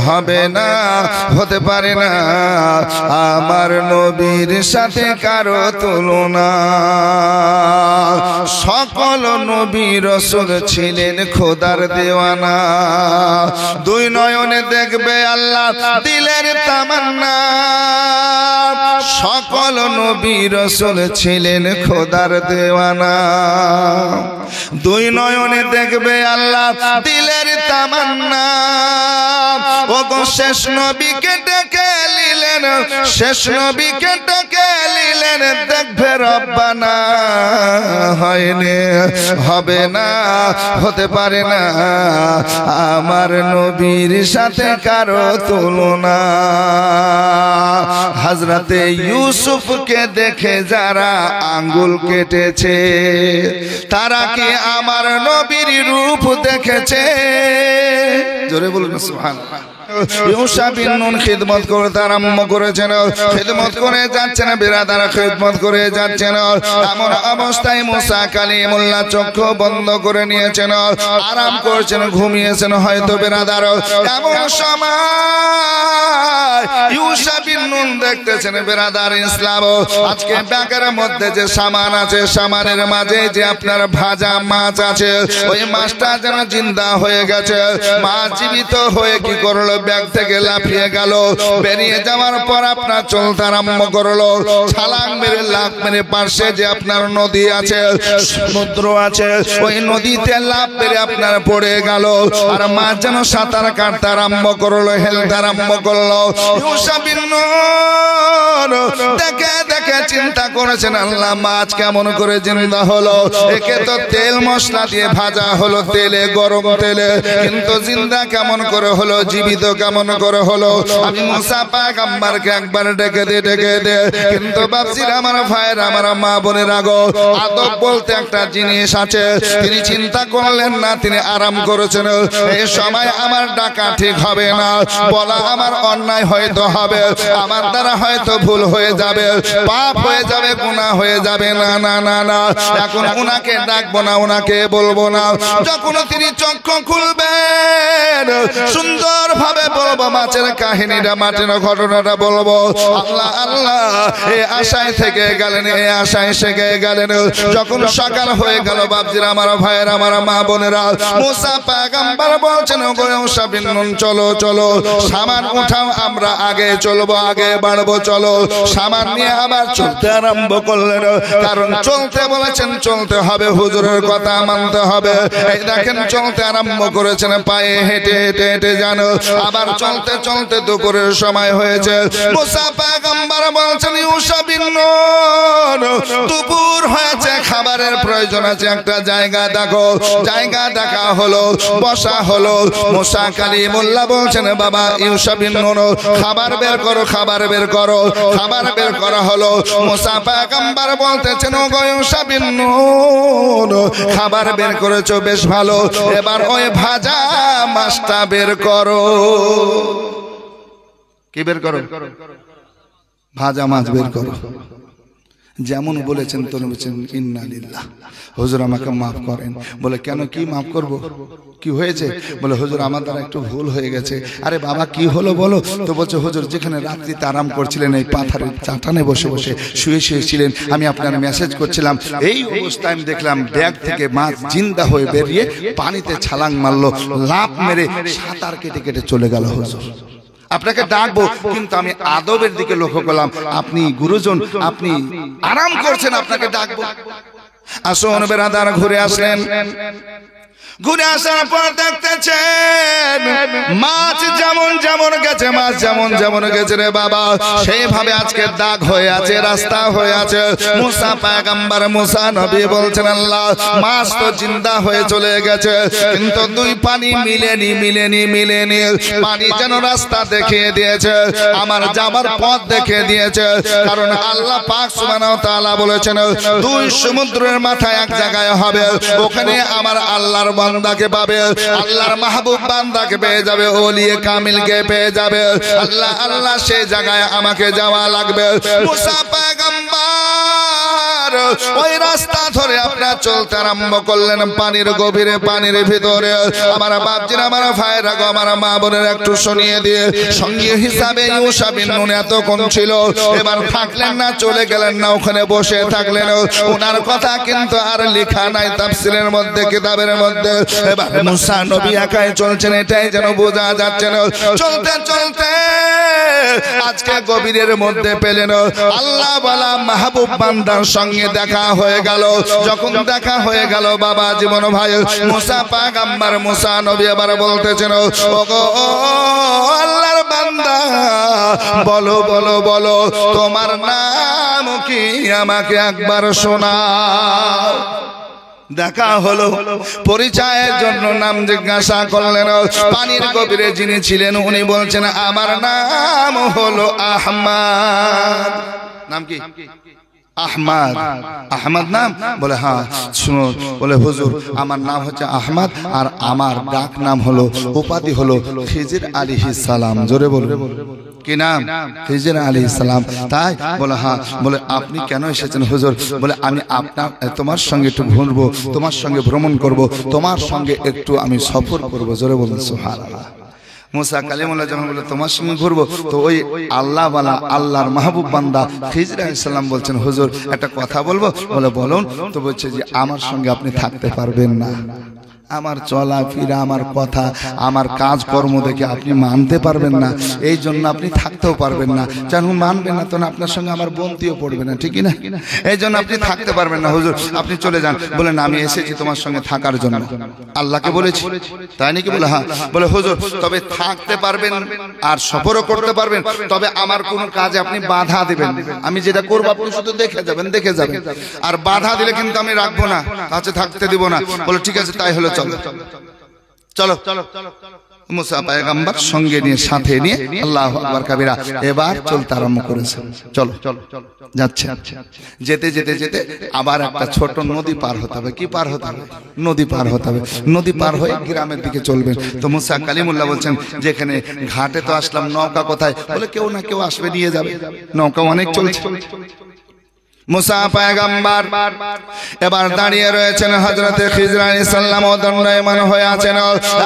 হবে না, হতে পারে না আমার নবীর সাথে কারো তুলনা। সকল নবী রাসূল ছিলেন খোদার দেওয়ানা। দুই নয়নে দেখবে আল্লাহ দিলের তামান্না। সকল নবী রাসূল ছিলেন খোদার দেওয়ানা। দুই নয়নে দেখবে আল্লাহ দিলের তামান্না। ওগো শেষ নবীকে ডেকে নিলেন, শেষ নবীকে ডেকে নিলেন, দেখবে রব্বানা। হয়নি, হবে না, হতে পারে না আমার নবীর সাথে কারো তুলনা। হযরতে ইউসুফকে দেখে যারা আঙ্গুল কেটেছে তারা কি আমার নবীর রূপ দেখেছে? জোরে বলুন সুবহানাল্লাহ। ইউসা বিন নুন খিদমত করতে আরম্ভ করেছেন, খিদমত করে যাচ্ছেন, বিরাদারা খিদমত করে যাচ্ছেন। এমন অবস্থায় মুসা কালিমুল্লাহ চক্ষু বন্ধ করে নিয়েছেন, আরাম করছেন, ঘুমিয়েছেন হয়তো বিরাদার। এমন সময় ইউসা বিন নুন দেখতেছেন বিরাদার ইসলাম, আজকে ব্যাগের মধ্যে যে সামান আছে, সামানের মাঝে যে আপনার ভাজা মাছ আছে, ওই মাছটা যেন জিন্দা হয়ে গেছে। মাছ জীবিত হয়ে কি করলো? ব্যাগ থেকে লাফিয়ে গেল। বেরিয়ে যাওয়ার পর আপনার চলতে আরম্ভ করলো। ছালাং মেরে লাফ মেরে পাশে যে আপনার নদী আছে, সমুদ্র আছে, ওই নদীতে লাফ মেরে আপনার পড়ে গেল। আর মাছ যেন সাঁতার কাটতে আরম্ভ করলো, হেলতে আরম্ভ করলো। ইউসা বিন নুন দেখে দেখে চিন্তা করেছেন, আল্লাহ মাছ কেমন করে জিন্দা হলো? একে তো তেল মশলা দিয়ে ভাজা হলো, তেলে, গরম তেলে, কিন্তু জিন্দা কেমন করে হলো, জীবিত কেমন করে হলো? আমি মুসা পয়গম্বরকে একবার ডেকে দে। কিন্তু বাপজির, আমার ভাইয়ের, আমার মা বোনের আগো, আদব বলতে একটা জিনিস আছে। তিনি চিন্তা করলেন না, তিনি আরাম করেছেন। এই সময় আমার ডাকা ঠিক হবে না, বলা আমার অন্যায় হয়তো হবে, আমার দ্বারা হয়তো ভুল হয়ে যাবে, পাপ হয়ে যাবে, গুনাহ হয়ে যাবে। না না না না, এখন উনাকে ডাকবো না, উনাকে বলবো না। যখন তিনি চক্ষু খুলবেন সুন্দর ভাবে বলবো মাছের কাহিনীটা, মাছের ঘটনাটা বলবো। আল্লাহ আল্লাহ এই আশায় থেকে গেলেন, এই আশায় থেকে গেলেন। যখন সকাল হয়ে গেল বাপজিরা, আমার ভাইয়ের, আমার মা বোনেরা, মুসা পয়গম্বর বলছেন, ওগো ইউসা বিন নুন চলো চলো, সামান উঠাও, আমরা আগে চলবো, আগে বাড়বো, চলো। সামান নিয়ে আবার চলতে আরম্ভ করলেন, কারণ চলতে বলেছেন, চলতে হবে, হুজুরের কথা মানতে হবে। এই দেখেন চলতে আরম্ভ করেছেন, পায়ে হেঁটে হেঁটে হেঁটে জানো। আবার চলতে চলতে দুপুরের সময় হয়েছে। মুসা পয়গম্বর বলছেন, ইউসা বিন নুন দুপুর হয়েছে, খাবারের প্রয়োজন আছে, একটা জায়গা দেখো। জায়গা দেখা হলো, বসা হলো। মুসা কালিমুল্লাহ বলছেন, বাবা ইউসা বিন নুন খাবার বের করো, খাবার বের করো। খাবার বের করা হলো। মুসা পয়গম্বর বলতেছেন, ওগো ইউসা বিন নুন খাবার বের করেছো, বেশ ভালো, এবার ওই ভাজা মাছটা বের করো। কি বের করো? ভাজা মাছ বের করো। যেমন বলেছেন তেমন বলেছেন, ইন্না লিল্লাহ, হুজুর আমাকে মাফ করেন। বলে কেন, কি মাফ করব? কি হয়েছে? বলে হুজুর আমার দ্বারা একটু ভুল হয়ে গেছে। আরে বাবা কি হলো বলো? তো বলছে, হুজুর যেখানে রাত্রিতে আরাম করছিলেন, এই পাথরের চাটানে বসে বসে শুয়ে শুয়েছিলেন, আমি আপনার মেসেজ করছিলাম, এই অবস্থায় আমি দেখলাম ব্যাগ থেকে মাছ জিন্দা হয়ে বেরিয়ে পানিতে ছালাং মারলো, লাফ মেরে সাঁতার কেটে কেটে চলে গেল। হুজুর আপনাকে ডাকবো, কিন্তু আমি আদবের দিকে লক্ষ্য করলাম, আপনি গুরুজন, আপনি আরাম করছেন, আপনাকে ডাকবো। আসুন বেরাদার, ঘুরে আসলেন। ঘুরে আসার পর দেখতেছেন মাছ যেমন যেমন গেছে, মাছ যেমন যেমন গেছে রে বাবা, সেইভাবে আজকে দাগ হয়ে আছে, রাস্তা হয়ে আছে। মুসা পয়গম্বর, মুসা নবী বলছেন, আল্লাহ মাছ তো জিন্দা হয়ে চলে গেছে, কিন্তু দুই পানি মিলেনি। পানি যেন রাস্তা দেখিয়ে দিয়েছে, আমার যাবার পথ দেখিয়ে দিয়েছে। কারণ আল্লাহ পাক সুবহানাহু ওয়া তাআলা বলেছেন, দুই সমুদ্রের মাথায় এক জায়গায় হবে, ওখানে আমার আল্লাহর বান্দাকে পাবে, আল্লাহর মাহবুব বান্দাকে পেয়ে যাবে, ওলিয়ে কামিলকে পেয়ে যাবে। আল্লাহ আল্লাহ সেই জায়গায় আমাকে যাওয়া লাগবে। মুসা পয়গম্বর ওই রাস্তা ধরে আপনারা চলতে আরম্ভ করলেন পানির গভীরে, পানির ভিতরে। আমার বাপজিরা, আমার ভাইরা গো, আমার মা বোনের একটু শুনিয়ে দিয়ে, সঙ্গী হিসাবে ইউসা বিন নুন এতক্ষণ ছিল, এবার থাকলেন না, চলে গেলেন না, ওখানে বসে থাকলেন। ওনার কথা কিন্তু আর লেখা নাই তাফসীরের মধ্যে, কিতাবের মধ্যে। এবার মুসা নবী একাই চলছেন, এটাই যেন বোঝা যাচ্ছে না। চলতে চলতে আজকে গভীরের মধ্যে পেলেন আল্লাহ ওয়ালা মাহবুব বান্দার সঙ্গে দেখা হয়ে গেল। যখন দেখা হয়ে গেল বাবা জীবন ভাই, মুসা পয়গম্বর মুসা নবী এবার বলতেছেন, ওগো আল্লাহর বান্দা, বলো বলো বলো তোমার নাম কি, আমাকে একবার শোনাও। দেখা হলো, পরিচয়ের জন্য নাম জিজ্ঞাসা করলেন। পানির গভীরে যিনি ছিলেন উনি বলছেন, আমার নাম হলো আহমদ। নাম কি? আহমদ। আহমদ নাম? বলে হ্যাঁ। শুনুন, বলে হুজুর আমার নাম হচ্ছে আহমদ, আর আমার ডাক নাম হলো, উপাধি হলো খিজির আলাইহিস সালাম। জোরে বলুন, কি নাম? খিজির আলাইহিস সালাম। তাই? বলে হ্যাঁ। বলে আপনি কেন এসেছেন হুজুর? বলে আমি তোমার সঙ্গে একটু ঘুরবো, তোমার সঙ্গে ভ্রমণ করব, তোমার সঙ্গে একটু আমি সফর করব। জোরে বলুন সুবহানাল্লাহ। মুসা কালিমুল্লাহ যখন বলে তোমার সঙ্গে ঘুরবো, তো ওই আল্লাহ ওয়ালা আল্লাহর মাহবুব বান্দা খিজির আলাইহিস সালাম বলছেন, হুজুর একটা কথা বলবো। বলে বলুন। তো বলছে যে আমার সঙ্গে আপনি থাকতে পারবেন না, আমার চলা ফিরা, আমার কথা, আমার কাজ কর্ম দেখে আপনি মানতে পারবেন না, এই জন্য আপনি থাকতেও পারবেন না। যখন মানবেন না তখন আপনার সঙ্গে আমার বন্তিও পড়বে না, ঠিকই না? এই জন্য আপনি থাকতে পারবেন না হুজুর, আপনি চলে যান। বলে না, আমি এসেছি তোমার সঙ্গে থাকার জন্য, আল্লাহকে বলেছি। তাই নাকি? বলে হ্যাঁ। বলে হুজুর তবে থাকতে পারবেন আর সফরও করতে পারবেন, তবে আমার কোন কাজে আপনি বাধা দিবেন, আমি যেটা করবো আপনি শুধু দেখে যাবেন, দেখে যাবেন, আর বাধা দিলে কিন্তু আমি রাখবো না, কাছে থাকতে দিব না। বলে ঠিক আছে, তাই হলো, চলো চলো। মুসা পয়গম্বর সঙ্গে নিয়ে, সাথে নিয়ে আল্লাহু আকবার কাবীরা এবার চলতে আরম্ভ করেছে। চলো যাচ্ছে। যেতে যেতে যেতে আবার একটা ছোট নদী পার হতে হবে। কি পার হতে হবে? নদী পার হতে হবে। নদী পার হয়ে গ্রামের দিকে চলবেন। তো মুসা কালিমুল্লাহ বলছেন, যেখানে ঘাটে তো আসলাম, নৌকা কোথায়? বলে কেউ না কেউ আসবে, নিয়ে যাবে। নৌকা অনেক চলছে। মুসা পয়গম্বর এবার দাঁড়িয়ে রয়েছেন, হযরতে খিজির আলাইহিস সালাম দণ্ডায়মান হয়ে আছেন।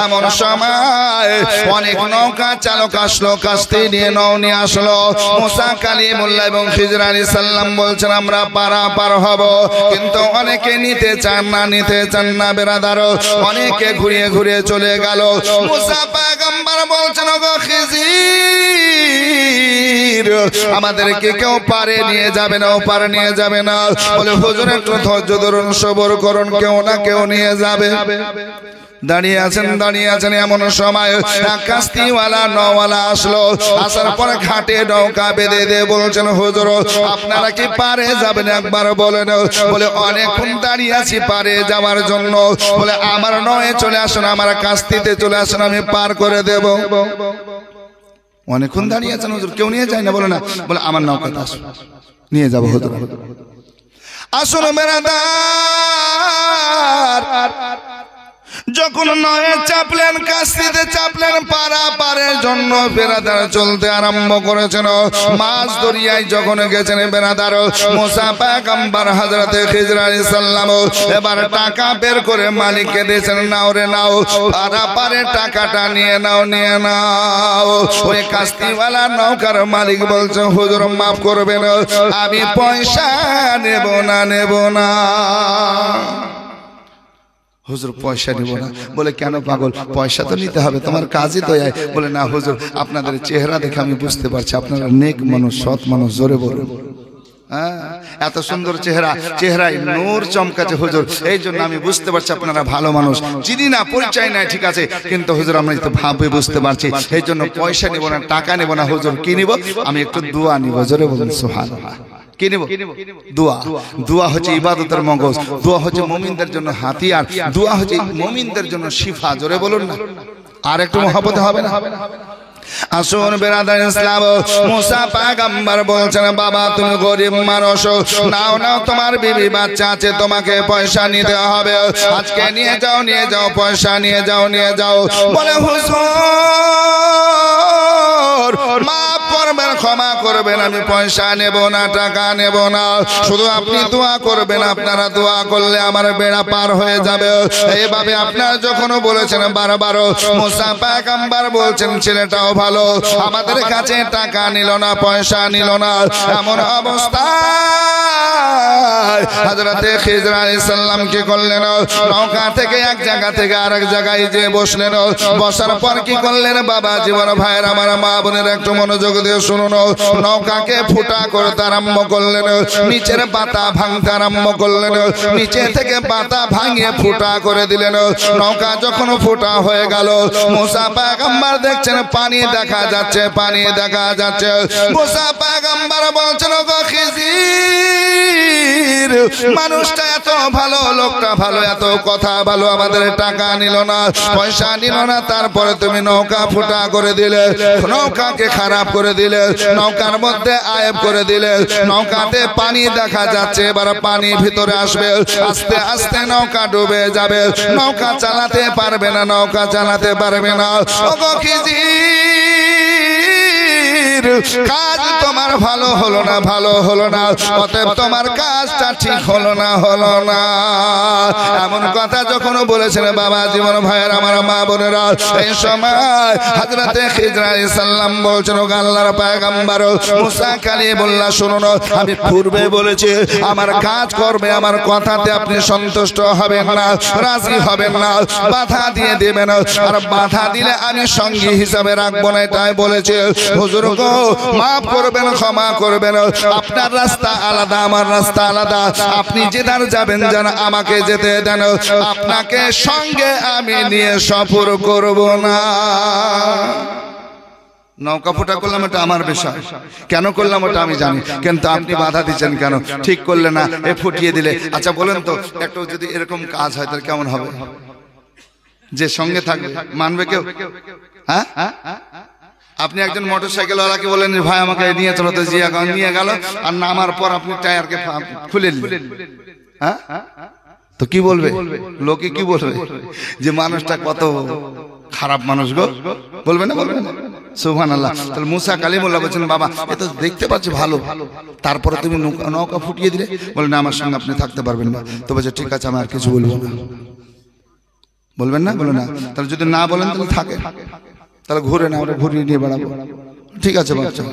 এমন সময় অনেক নৌকা চালক আসলো, কাস্তে নিয়ে নৌ নিয়ে আসলো। মুসা কালিমুল্লাহ এবং খিজির আলাইহিস সালাম বলছেন, আমরা পারাপার হব, কিন্তু অনেকে নিতে চান না, নিতে চান না বেরাদার, অনেকে ঘুরিয়ে ঘুরিয়ে চলে গেল। মুসা পয়গম্বর বলছেন, ওগো খিজির, আমাদেরকে কেউ পারে নিয়ে যাবে না, ওপারে নিয়ে যাবে না। বলে হুজুর একটু ধৈর্য ধরুন, সবর করুন, কেউ না কেউ নিয়ে যাবে। দাঁড়িয়ে আছেন। এমন সময় কাস্তিওয়ালা নওয়ালা আসলো। আসার পরে ঘাটে নৌকা বেঁধে দিয়ে বলছেন, হুজুর আপনারা কি পারে যাবেন একবার বলেন। বলে অনেকক্ষণ দাঁড়িয়ে আছি পারে যাওয়ার জন্য। বলে আমার নয়ে চলে আসুন, আমার কাস্তিতে চলে আসুন, আমি পার করে দেব। অনেকক্ষণ দাঁড়িয়ে আছেন হুজুর, কেউ নিয়ে যায় না। বলে না, বলে আমার নৌকাতে আসুন, নিয়ে যাবো হুজুর। আসুন বেরাদার, যখন নয়ে চাপলেন, কাস্তিতে চাপলেন, পারাপারের জন্য বেরাদার চলতে আরম্ভ করেছেন। মাছ দরিয়ায় যখন গেছেন বেরাদার, মুসা পয়গম্বর হযরতে খিজির আলাইহিস সালাম এবার টাকা বের করে মালিককে দিয়েছেন, নাও রে নাও, পারাপারের টাকাটা নিয়ে নাও, নিয়ে নাও। ওই কাস্তিওয়ালা নৌকার মালিক বলছে, হুজুর মাফ করবেন, আমি পয়সা নেব না। হুজুর পয়সা নিব না। বলে কেন পাগল, পয়সা তো নিতে হবে, তোমার কাজই তো। বলে না হুজুর, আপনাদের চেহারা দেখে আমি বুঝতে পারছি আপনারা নেক মানুষ, সৎ মানুষ। জোরে বলুন। এত সুন্দর চেহারায় নূর চমকাছে হুজুর, এই জন্য আমি বুঝতে পারছি আপনারা ভালো মানুষ। চিনি না, পরিচয় নাই, ঠিক আছে, কিন্তু হুজুর আমরা তো ভাবে বুঝতে পারছি, এই জন্য পয়সা নিব না, টাকা নিব না। হুজুর কি নিব? আমি একটু দোয়া নিব। জোরে বলুন সুবহানাল্লাহ। কি নিব? দোয়া। দোয়া হচ্ছে ইবাদতের মগজ, দোয়া হচ্ছে মুমিনদের জন্য হাতিয়ার, দোয়া হচ্ছে মুমিনদের জন্য শিফা। জোরে বলুন না, আর একটু মহব্বত হবে না? আসুন বেরাদার ইসলাম, মুসা পয়গম্বর বলছেন, বাবা তুমি গরিব মানুষ, নাও তোমার বিবি বাচ্চা আছে, তোমাকে পয়সা নিতে হবে, আজকে নিয়ে যাও, পয়সা নিয়ে যাও। বলে হুজুর মাফ করবেন, ক্ষমা করে করবেন, আমি পয়সা নেব না, টাকা নেব না, শুধু আপনি দোয়া করবেন। আপনারা দোয়া করলে আমার বেড়া পার হয়ে যাবে। এইভাবে আপনারা যখন বলেছেন বারবার, মুসা পয়গম্বর বলছেন ছেলেটাও ভালো, আমাদের কাছে টাকা নিল না, পয়সা নিল না। এমন অবস্থায় হযরতে খিজর আলাইহিস সালাম কি করলেন, নৌকা থেকে এক জায়গা থেকে আরেক জায়গায় যে বসলেন। বসার পর কি করলেন বাবা জীবন ভাইয়ের আমার মা বোনের একটু মনোযোগ দিয়ে শুনুন। নৌকাকে ফুটা করতে আরম্ভ করলেন, নিচের পাতা ভাঙতে আরম্ভ করলেন, নিচে থেকে পাতা ভাঙিয়ে ফুটা করে দিলেন। নৌকা যখন ফুটা হয়ে গেল, মুসা পয়গম্বর দেখছেন পানি দেখা যাচ্ছে, পানি দেখা যাচ্ছে। মুসা পয়গম্বর বলছেন, গো খিজির, মানুষটা এত ভালো, লোকটা ভালো, এত কথা ভালো, আমাদের টাকা নিল না, পয়সা নিল না, তারপরে তুমি নৌকা ফুটা করে দিলে, নৌকাকে খারাপ করে দিলে, নৌকার মধ্যে আয়েব করে দিলে। নৌকাতে পানি দেখা যাচ্ছে, এবার পানি ভিতরে আসবে, আস্তে আস্তে নৌকা ডুবে যাবে, নৌকা চালাতে পারবে না, নৌকা চালাতে পারবে না। ওগো খিজির, কাজ তোমার ভালো হলো না, ভালো হলো না, অতএব তোমার কাজটা ঠিক হলো না, হলো না। এমন কথা যখন বলেছেন বাবা জীবন ভাইয়ের আমার মা বোনেরা, এই সময় হযরতে খিজর আলাইহিস সালাম বলছেন, ও আল্লাহর পয়গম্বর মুসা কালিমুল্লাহ, শুনুন, আমি পূর্বে বলেছি আমার কাজ করবে, আমার কথাতে আপনি সন্তুষ্ট হবেন না, রাজি হবেন না, বাধা দিয়ে দেবেন, আর বাধা দিলে আমি সঙ্গী হিসাবে রাখবো না, এটাই বলেছে। হুজুর গো, মাফ করবেন, ক্ষমা করবেন, আপনার রাস্তা আলাদা, আমার রাস্তা আলাদা, আপনি যেদার যাবেন যান, আমাকে যেতে দেন, আপনাকে সঙ্গে আমি নিয়ে সফর করব না। নৌকা ফুটা করলাম, এটা আমার বিষয়, কেন করলাম ওটা আমি জানি, কিন্তু আপনি বাধা দিচ্ছেন কেন, ঠিক করলে না, এ ফুটিয়ে দিলে। আচ্ছা বলেন তো, একটু যদি এরকম কাজ হয় তাহলে কেমন হবে? যে সঙ্গে থাকবে মানবে কেউ? হ্যাঁ, আপনি একজন মোটরসাইকেলওয়ালাকে বলেন, ভাই আমাকে নিয়ে চলো, তো জিয়াগঞ্জ নিয়ে গেল, আর নামার পর আপনি টায়ারকে খুলে নিলেন, হ্যাঁ, তো কি বলবে লোকে? কি বলবে যে মানুষটা কত খারাপ মানুষ গো, বলবে না? বলবে না? সুবহানাল্লাহ। তাহলে মুসা কালিমুল্লাহ বলছেন, বাবা এ তো দেখতে পাচ্ছি ভালো, তারপরে তুমি নৌকা ফুটিয়ে দিলে। বলে না, আমার সঙ্গে আপনি থাকতে পারবেন না। তো বলছে ঠিক আছে, আমি আর কিছু বলবো না। বলবেন না? বলে না। তাহলে যদি না বলেন তাহলে থাকে, তাহলে ঘুরে না, আমরা ঘুরিয়ে নিয়ে বেড়াবো। ঠিক আছে বাচ্চা,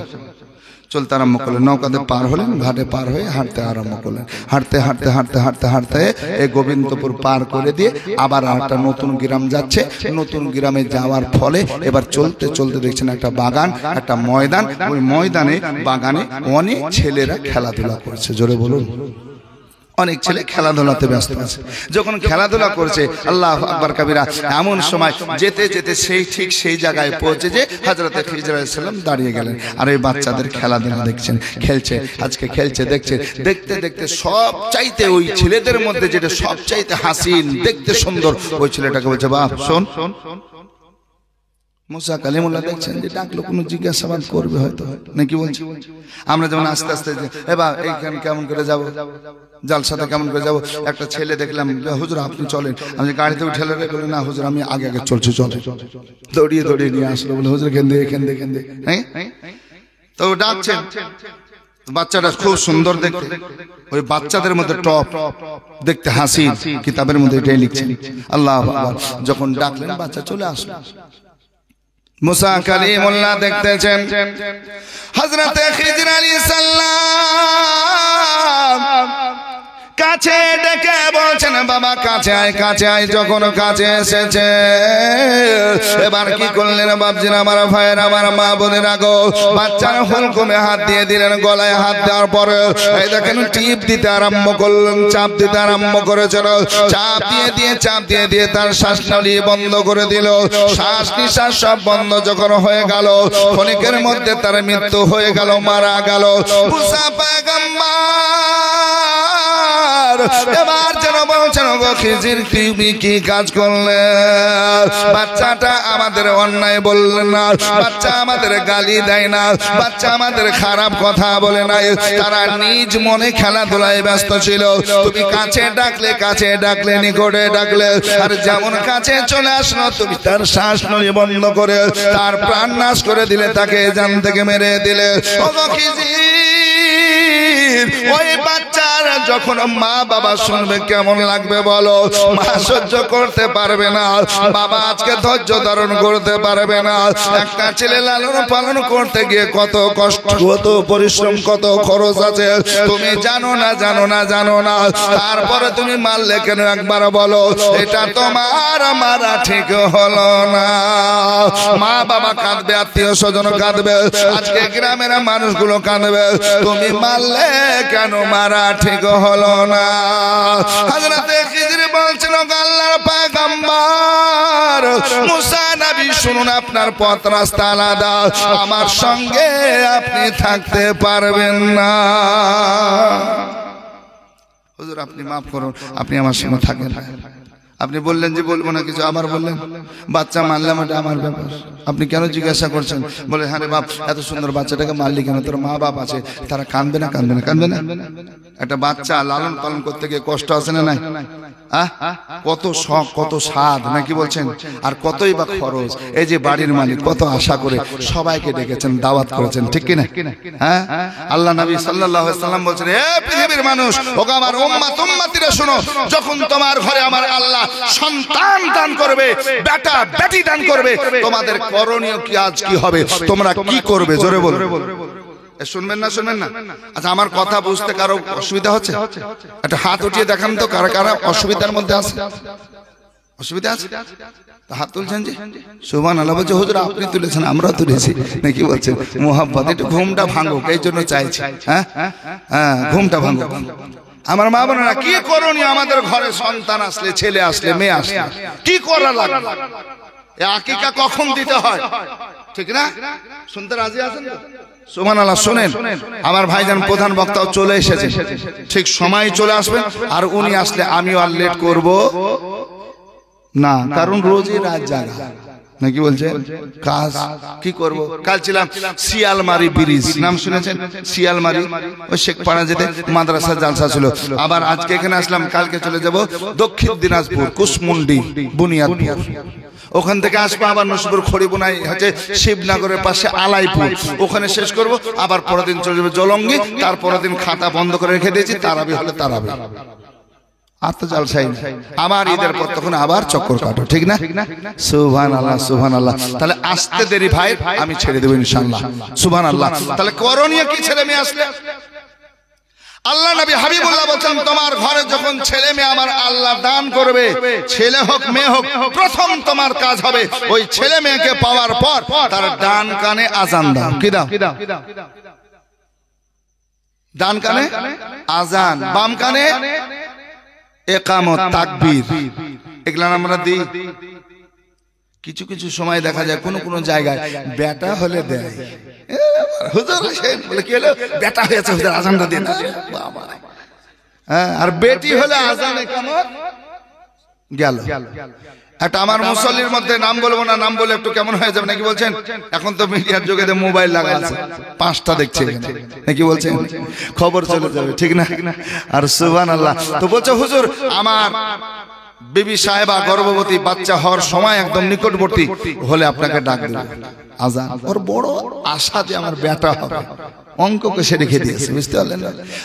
চলতে আরম্ভ করলেন। নৌকাতে পার হলেন, ঘাটে পার হয়ে হাঁটতে আরম্ভ করলেন। হাঁটতে হাঁটতে হাঁটতে হাঁটতে হাঁটতে এই গোবিন্দপুর পার করে দিয়ে আবার একটা নতুন গ্রাম যাচ্ছে। নতুন গ্রামে যাওয়ার ফলে এবার চলতে চলতে দেখছেন একটা বাগান, একটা ময়দান। ওই ময়দানে বাগানে অনেক ছেলেরা খেলাধুলা করছে। জোরে বলুন। অনেক ছেলে খেলাধুলাতে ব্যস্ত আছে। যখন খেলাধুলা করছে, আল্লাহু আকবার কাবীরা, এমন সময় যেতে যেতে ঠিক সেই জায়গায় পৌঁছে যে হযরতে খিজর আলাইহিস সালাম দাঁড়িয়ে গেলেন। আর এই বাচ্চাদের খেলাধুলা দেখছেন, খেলছে, আজকে খেলছে, দেখছে, দেখতে দেখতে সব চাইতে ওই ছেলেদের মধ্যে যেটা সব চাইতে হাসিন, দেখতে সুন্দর, ওই ছেলেটাকে বলছে, বাপ শোন। মুসা কালিমুল্লাহ দেখছেন যে ডাকলো, কোনো জিজ্ঞাসাবাদ করবে হয়তো, নাকি বলছি? আমরা যেমন আস্তে আস্তে এবার এইখানে কেমন করে যাব, জালসাতে কেমন করে যাব, একটা ছেলে দেখলাম, হুজুর আপনি চলেন। আমি গাড়িতে উঠে বলে, না হুজুর আমি আগে আগে চলছি, চলে দৌড়িয়ে দৌড়িয়ে নিয়ে আসলো। বলে হুজুর এখান দিয়ে এখান দিয়ে এখান দিয়ে, হ্যাঁ। তো ডাকছেন, বাচ্চাটা খুব সুন্দর দেখতে, ওই বাচ্চাদের মধ্যে টপ, দেখতে হাসি, কিতাবের মধ্যে এটাই লিখছেন। আল্লাহ যখন ডাকলেন বাচ্চা চলে আসলো। মুসা কালিমুল্লাহ দেখতেছেন হযরতে খিজর আলাইহিস সালাম কাছে ডেকে বলছেন, বাবা কাছে আয়, কাছে আয়। যখন কাছে এসেছে, এবার কি করলেন বাপজিরা, আমার ভাইয়ের আমার মা বোনের আগো, বাচ্চার হুলকুমে হাত দিয়ে দিলেন, গলায় হাত দেওয়ার পরে এই দেখেন টিপ দিতে আরম্ভ করলেন, চাপ দিতে আরম্ভ করেছিল। চাপ দিয়ে দিয়ে তার শ্বাসনালী বন্ধ করে দিল। শ্বাস নিঃশ্বাস সব বন্ধ যখন হয়ে গেল, ক্ষণিকের মধ্যে তার মৃত্যু হয়ে গেল, মারা গেল। মুসা পয়গম্বর এবার যেন বলছেন গো খিজির তুমি কি কাজ করলে? বাচ্চাটা আমাদের অন্যায় বললেন না, বাচ্চা আমাদের গালি দেয় না, বাচ্চা আমাদের খারাপ কথা বলে নাই, তারা নিজ মনে খেলাধুলায় ব্যস্ত ছিল। তুমি কাছে ডাকলে নিকটে ডাকলে, আর যেমন কাছে চলে আসলো তুমি তার শ্বাস নড়ি বন্ধ করে তার প্রাণ নাশ করে দিলে, তাকে জান থেকে মেরে দিলে। ওই বাচ্চার যখন মা বাবা শুনবে কেমন লাগবে বলো? মা সহ্য করতে পারবে না, বাবা আজকে ধৈর্য ধারণ করতে পারবে না। একটা ছেলে লালন পালন করতে গিয়ে কত কষ্ট, কত পরিশ্রম, কত খরচ আছে তুমি জানো না। তারপরে তুমি মারলে কেন একবার বলো? এটা তোমার মারা ঠিক হলো না। মা বাবা কাঁদবে, আত্মীয় স্বজন কাঁদবে, আজকে গ্রামের মানুষগুলো কাঁদবে, তুমি মারলে কেন মারা ঠিক হলো না? হযরতে খিজির বলছেন আল্লাহর পয়গম্বর মুসা নবী, শুনুন আপনার পথ রাস্তা আলাদা, আমার সঙ্গে আপনি থাকতে পারবেন না। হুজুর আপনি মাফ করুন, আপনি আমার সঙ্গে থাকেন। আপনি বললেন যে বলবো না কিছু, আবার বললেন বাচ্চা মারলাম, এটা আমার ব্যাপার। আপনি কেন জিজ্ঞাসা করছেন? বলে হ্যাঁ রে বাপ, এত সুন্দর বাচ্চাটাকে মারলি কেন? তোর মা বাপ আছে, তারা কাঁদবে না? একটা বাচ্চা লালন পালন করতে গিয়ে কষ্ট আছে না নাই? কত শখ, কত স্বাদ, নাকি বলছেন? আর কতই বা খরচ। এই যে বাড়ির মালিক কত আশা করে সবাইকে ডেকেছেন, দাওয়াত করেছেন, ঠিক কিনা? হ্যাঁ, আল্লাহ নবী সাল্লাল্লাহু আলাইহি ওয়াসাল্লাম বলছেন, হে পৃথিবীর মানুষ, ওগো আমার উম্মতিরা শোনো, যখন তোমার ঘরে আমার আল্লাহ সন্তান দান করবে, বেটা বেটি দান করবে, তোমাদের করণীয় কি আজ কি হবে? তোমরা কি করবে? জোরে বলো। শুনবেন না? আচ্ছা, আমার কথা বুঝতে কারো অসুবিধা হচ্ছে? একটা হাত উঠিয়ে দেখান তো, কারা কারা অসুবিধার মধ্যে আছে? অসুবিধা আছে? হাত তুলছেন যে? সুবহানাল্লাহ। বলছে হুজুর আপনি তুলেছেন, আমরা তুলেছি, নাকি বলছেন? মোহাব্বত, একটু ঘুমটা ভাঙুক, এই জন্য চাইছি। হ্যাঁ, ঘুমটা ভাঙুক। আমার মা বোনেরা, কি করণীয় আমাদের ঘরে সন্তান আসলে, ছেলে আসলে, মেয়ে আসলে কি করা লাগে? আকিকা কখন দিতে হয়, ঠিক না? শুনতে রাজি আছেন তো? সুবহানাল্লাহ। শুনেন, আমার ভাইজান প্রধান বক্তাও চলে এসেছে, ঠিক সময় চলে আসবেন। আর উনি আসলে আমিও আর লেট করব না, কারণ রোজই রাত জাগা, নাকি বলছে? কাজ কি করব? কাল ছিলাম শিয়ালমারি ব্রিজ, নাম শুনেছেন? শিয়ালমারি, ওই শেখপাড়া যেতে মাদ্রাসা জালসা ছিল। আবার আজকে এখানে আসলাম, কালকে চলে যাব দক্ষিণ দিনাজপুর, কুসমুন্ডি, বুনিয়াদপুর। ওখান থেকে আসবো আবার নসিপুর, খড়িবোনাই হচ্ছে শিবনগরের পাশে আলাইপুর, ওখানে শেষ করব। আবার পরের দিন চলে যাবে জলঙ্গি, তারপরের দিন খাতা বন্ধ করে রেখে দিয়েছি, তারাবি হলে তারাবি। আর তো জালসাই আমার ঈদের পর তখন আবার চক্কর কাটো, ঠিক না? সুবহানাল্লাহ। তাহলে আসতে দেরি ভাই, আমি ছেড়ে দেবো ইনশাআল্লাহ। সুবহানাল্লাহ। তাহলে করণীয় কি ছেলে মেয়ে আসলে? আল্লাহ নবী হাবিবুল্লাহ বলেন, তোমার ঘরে যখন ছেলে মেয়ে আমার আল্লাহ দান করবে, ছেলে হোক মেয়ে হোক, প্রথম তোমার কাজ হবে ওই ছেলে মেয়েকে পাওয়ার পর তার ডান কানে আজান দাও। কি দাও? ডান কানে আজান, বাম কানে ইকামত, তাকবীর। এগুলা আমরা দিই। কিছু কিছু সময় দেখা যায় কোন জায়গায় বেটা হলে দেয়, হুজুর বলে কি হলো, বেটা হয়েছে হুজুর, আজানটা দিয়ে দাও। আর বেটি হলে আজান ইকামত গেল। একটা আমার মুসল্লির মধ্যে, নাম বলবো না, নাম বলে একটু কেমন হয়ে যাবে, নাকি বলছেন? এখন তো মিডিয়ার যুগে মোবাইল লাগা আছে, 5টা দেখছে, নাকি বলছেন? খবর চলে যাবে, ঠিক না? আর সুবহানাল্লাহ। তো বলছে হুজুর আমার বিবি সাহেবা গর্ভবতী, বাচ্চা হওয়ার সময় একদম নিকটবর্তী হলে আপনাকে ডাক দেবে আজান। ওর বড় আশা যে আমার বেটা হবে, অঙ্ক কষে রেখে দিয়েছে, বুঝতে পারলেন?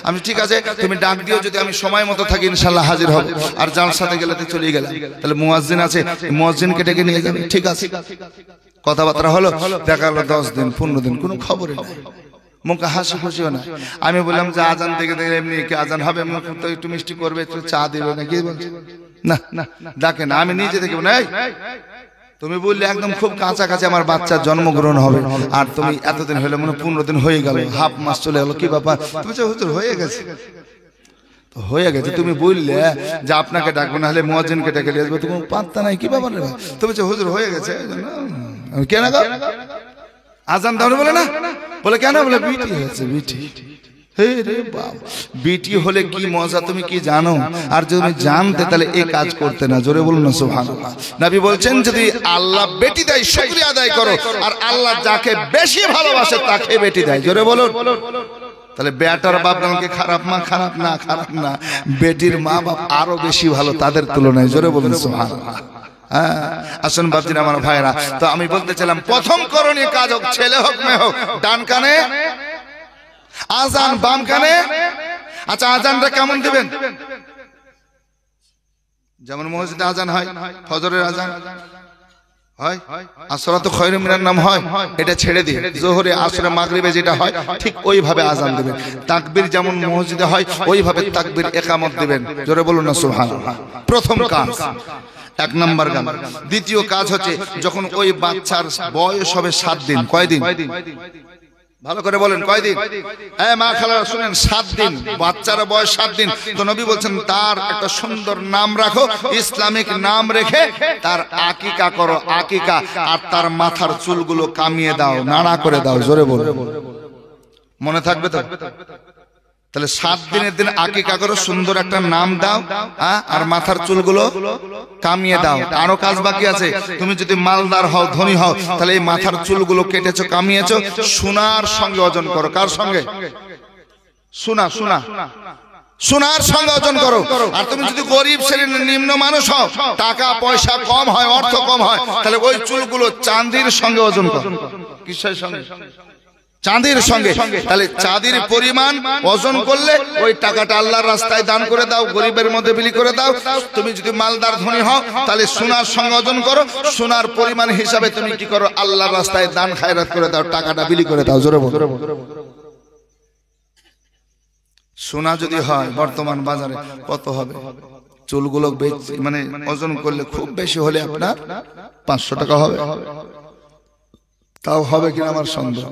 আমি ঠিক আছে তুমি ডাক দিও, যদি আমি সময় মতো থাকি ইনশাআল্লাহ হাজির হব। আর জালসাতে গেলে তো চলে গেলাম, তাহলে মুয়াজ্জিন আছে, মুয়াজ্জিনকে ডেকে নিয়ে যাবে, ঠিক আছে? কথাবার্তা হলো, দেখা হলো 10 দিন 15 দিন, কোনো খবরই নেই, মুখে হাসি খুশিও না। আমি বললাম যে আজান থেকে এমনি কি আজান হবে, তো একটু মিষ্টি করবে, একটু চা দিবে, নাকি বলছে? না ডাকে না, আমি নিজে থেকে বলি, তুমি বললে একদম খুব কাছাকাছি আমার বাচ্চার জন্মগ্রহণ হবে, আর তুমি এতদিন হলে মনে 15 দিন হয়ে গেল, হাফ মাস চলে গেল, কি ব্যাপার? তুমি হুজুর হয়ে গেছে, হয়ে গেছে। তুমি বললে যে আপনাকে ডাকবো, না হলে মুয়াজ্জিনকে ডেকে নিয়ে আসবে, তুমি পাত্তা নাই, কি ব্যাপার? তুমি হুজুর হয়ে গেছে, কেন আজান দাও বলে না? বলে কেন? বলে বিটি হয়েছে, বিটি। বেটি হলে কি মজা তুমি কি জানো? আর যদি তুমি জানতে তাহলে এই কাজ করতে না। জোরে বলুন না সুবহানাল্লাহ। নবী বলছেন যদি আল্লাহ বেটি দেয় শুকরিয়া আদায় করো, আর আল্লাহ যাকে বেশি ভালোবাসে তাকে বেটি দেয়। জোরে বলুন। তাহলে বেটার বাপ আমাকে খারাপ মা, খারাপ না, খারাপ না, বেটির মা বাপ আরো বেশি ভালো তাদের তুলনায়। জোরে বলুন সুবহানাল্লাহ। আসুন বাপজির আমার ভাইরা, তো আমি বলতে চাইলাম প্রথম করণীয় কাজ হোক, ছেলে হোক মেয়ে হোক, ডান কানে আজান, বাম কানে। আচ্ছা আজানটা কেমন দিবেন? যেমন মসজিদে আজান হয়, ফজরের আজান হয়, আসরাতু খায়রুম মিনান নাম হয়, এটা ছেড়ে দিয়ে যোহরে আসরে মাগরিবে যেটা হয় ঠিক ওইভাবে আজান দিবেন। তাকবীর যেমন মসজিদে হয় ওইভাবে তাকবীর ইকামত দিবেন। জোরে বলুন না সুবহানাল্লাহ। প্রথম কাজ, এক নম্বর কাজ। দ্বিতীয় কাজ হচ্ছে যখন ওই বাচ্চার বয়স হবে 7 দিন। কয় দিন? ভালো করে বলেন কয়দিন? মা খালারা শুনেন, 7 দিন। বাচ্চার বয়স 7 দিন। তো নবী বলছেন তার একটা সুন্দর নাম রাখো, ইসলামিক নাম রেখে তার আকিকা করো, আকিকা। আর তার মাথার চুলগুলো কামিয়ে দাও, নাড়া করে দাও। জোরে বলো, মনে থাকবে তো? তাহলে 7 দিনের দিন আকিকা করো, সুন্দর একটা নাম দাও, আর মাথার চুলগুলো কামিয়ে দাও। আরো কাজ বাকি আছে। তুমি যদি মালদার হও, ধনী হও, তাহলে এই মাথার চুলগুলো কেটেছো, কামিয়েছো, সোনার সঙ্গে ওজন করো। কার সঙ্গে? সোনার সঙ্গে ওজন করো। আর তুমি যদি গরিব শ্রেণীর নিম্ন মানুষ হও, টাকা পয়সা কম হয়, অর্থ কম হয়, তাহলে ওই চুলগুলো চাঁদির সঙ্গে ওজন করো। কিসের সঙ্গে? চাঁদির সঙ্গে। তাহলে চাঁদির পরিমাণ ওজন করলে ওই টাকাটা আল্লাহর রাস্তায় দান করে দাও, গরিবের মধ্যে বিলি করে দাও। তুমি যদি মালদার ধনী হও, তাহলে সোনার সঙ্গে ওজন করো, সোনার পরিমাণ হিসাবে তুমি কি করো? আল্লাহর রাস্তায় দান খায়রাত করে দাও, টাকাটা বিলি করে দাও। জোরে বলো। সোনা যদি হয় বর্তমান বাজারে কত হবে? চুলগুলো মানে ওজন করলে খুব বেশি হলে আপনার 500 টাকা হবে, তাও হবে কিনা আমার সন্দেহ।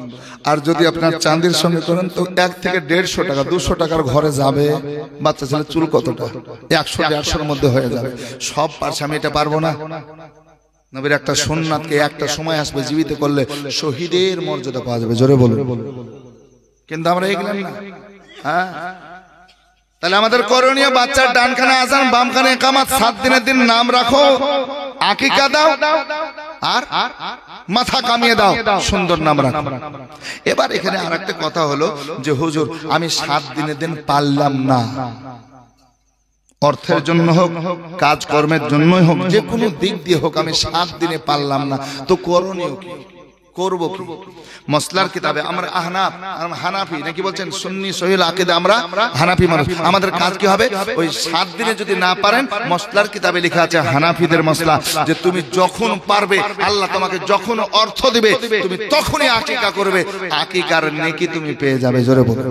আর যদি আপনার চাঁদির সঙ্গে করেন তো 1 থেকে 150 টাকা, 200 টাকার ঘরে যাবে। বাচ্চা ছেলে চুল কতটা? 100-150-এর মধ্যে হয়ে যাবে। সব পারছে, আমি এটা পারবো না। নবীর একটা সুন্নাতকে একটা সময় আসবে জীবিত করলে শহীদের মর্যাদা পাওয়া যাবে। জোরে বলুন। কিন্তু আমরা এগুলো না। তাহলে আমাদের করণীয়, বাচ্চার ডান কানে আজান, বাম কানে ইকামত, 7 দিনের দিন নাম রাখো, আকিকা দাও, আর মাথা কামিয়ে দাও, সুন্দর নাম রাখো। এবার এখানে আরেকটা কথা হলো যে হুজুর আমি 7 দিনের দিন পারলাম না, অর্থের জন্য হোক, কাজকর্মের জন্যই হোক, যে কোনো দিক দিয়ে হোক, আমি 7 দিনে পারলাম না, তো করণীয় কি? করব কি? মসলার কিতাবে আমরা হানাফি নাকি বলছেন সুন্নি সহিহ আকীদা, আমরা হানাফি মানুষ, আমাদের কাজ কি হবে? ওই 7 দিনে যদি না পারেন, মসলার কিতাবে লেখা আছে হানাফিদের মসলা, যে তুমি যখন পারবে, আল্লাহ তোমাকে যখন অর্থ দিবে, তুমি তখনই আকিকা করবে, আকিকার নেকি তুমি পেয়ে যাবে। জোরে বলো।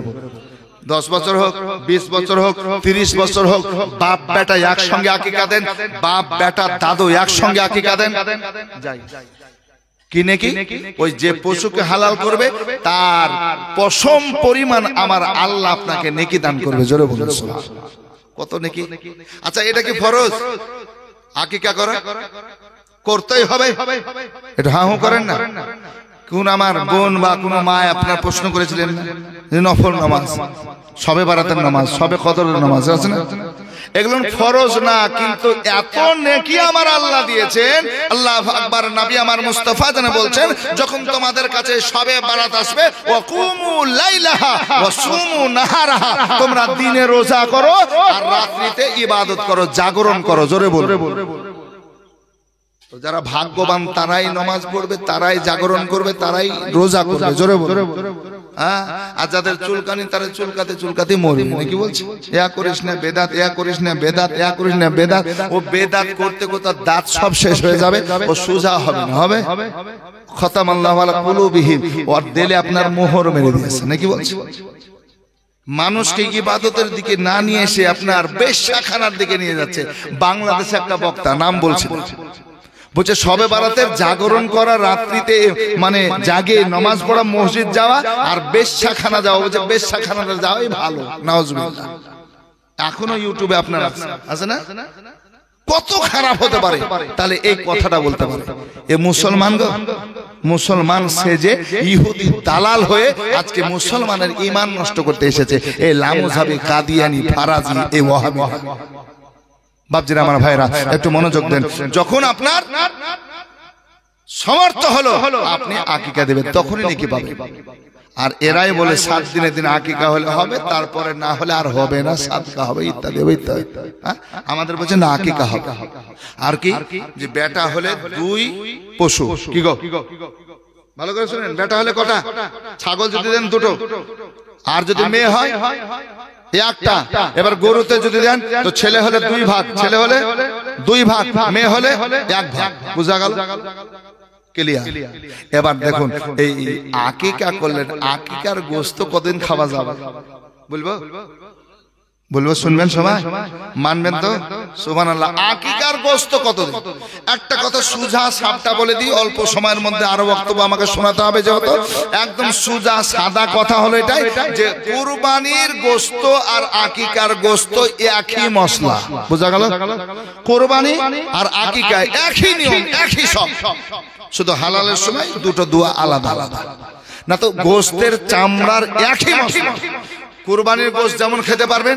10 বছর হোক, 20 বছর হোক, 30 বছর হোক, বাপ বেটা একসঙ্গে আকিকা দেন, বাপ বেটা দাদু একসঙ্গে আকিকা দেন, যাই কি নেকি? ওই যে পশুকে হালাল করবে তার পশম পরিমাণ আমার আল্লাহ আপনাকে নেকি দান করবে। জোরে বলুন সুবহানাল্লাহ। কত নেকি? আচ্ছা এটা কি ফরজ আকিকা করা? করতেই হবে। এটা হা হু করেন না? কোন আমার বোন বা কোন মা আপনার প্রশ্ন করেছিলেন যে নফল নামাজ, সবে বারাতের নামাজ, সবে কদরের নামাজ আছে না, এগুলো ফরজ না, কিন্তু এত নেকি আমার আল্লাহ দিয়েছেন। আল্লাহু আকবার। নবী আমার মুস্তাফা জানে বলছেন, যখন তোমাদের কাছে সবে বারাত আসবে, ওয়াকুমু লাইলাহা ওয়া সুমু নাহারাহা, তোমরা দিনে রোজা করো আর রাত্রিতে ইবাদত করো, জাগরণ করো। জোরে বলো। তো যারা ভাগ্যবান তারাই নামাজ পড়বে, তারাই জাগরণ করবে, তারাই রোজা করবে। জোরে বলো। আর যাদের চুলকানি, তারা চুলকাতে মরবে নাকি বলছে? ইয়া করিস না বেদাত, ইয়া করিস না বেদাত, ইয়া করিস না বেদাত। ও বেদাত করতে করতে দাঁত সব শেষ হয়ে যাবে, ও সোজা হবে না। হবে খতামাল্লাহু আলা কুলুবিহিম, ওর দিলে আপনার মোহর মেরে দিয়েছে নাকি বলছে? মানুষকে ইবাদতের দিকে না নিয়ে এসে আপনার বেশ্যাখানার দিকে নিয়ে যাচ্ছে। বাংলাদেশে একটা বক্তা নাম বলছে, বলছে সবে বারাতের জাগরণ করা, রাত্রিতে মানে জাগে নামাজ পড়া, মসজিদ যাওয়া আর বেশ্যাখানা যাওয়া, বলছে বেশ্যাখানাটা যাওয়াই ভালো। নাউজুবিল্লাহ। এখনো ইউটিউবে আপনার আছে না? কত খারাপ হতে পারে। তাহলে এই কথাটা বলতে পারে এ মুসলমান গো, মুসলমান সেজে ইহুদি দালাল হয়ে আজকে মুসলমানের ঈমান নষ্ট করতে এসেছে। এই লামুজাবি, কাদিয়ানি, ফারাজি, এই ওয়াহাবি। বাপজিরা আমার ভাইরা একটু মনোযোগ দেন। যখন আপনার সমর্থ হলো আপনি আকিকা দেবেন, তখনই নাকি পাবেন। আর এরাই বলে 7 দিনের দিন আকিকা হলে হবে, তারপরে না হলে আর হবে না, সাদকা হবে, ইত্যাদি ইত্যাদি। আমাদের বলছে না আকিকা হবে। আর কি যে বেটা হলে 2 পশু, কি গো ভালো করে শুনেন, বেটা হলে কটা? ছাগল যদি দেন 2টো, আর যদি মেয়ে হয় 1টা। এবার গরুতে যদি দেন তো ছেলে হলে 2 ভাগ, ছেলে হলে 2 ভাগ, মেয়ে হলে 1 ভাগ। বুঝা গেল? এবার দেখুন এই আকিকা করলেন, আকিকার গোশত কতদিন খাওয়া যাবে বলবো? বলবো, শুনবেন সবাই, মানবেন তো? সুবহানাল্লাহ। আকিকার গোশত কতদিন? একটা কথা সুজা সাপটা বলে দিই, অল্প সময়ের মধ্যে আরো বক্তব্য আমাকে শোনাতে হবে, যেহেতু একদম সুজা সাদা কথা হলো এটাই যে কুরবানির গোশত আর আকিকার গোশত একই মশলা। বুঝা গেল? কুরবানি আর আকিকা একই নিয়ম, একই সব, শুধু হালালের সময় 2টো দোয়া আলাদা আলাদা। না তো গোশতের চামড়ার একই মশলা। কুরবানির গোশত যেমন খেতে পারবেন,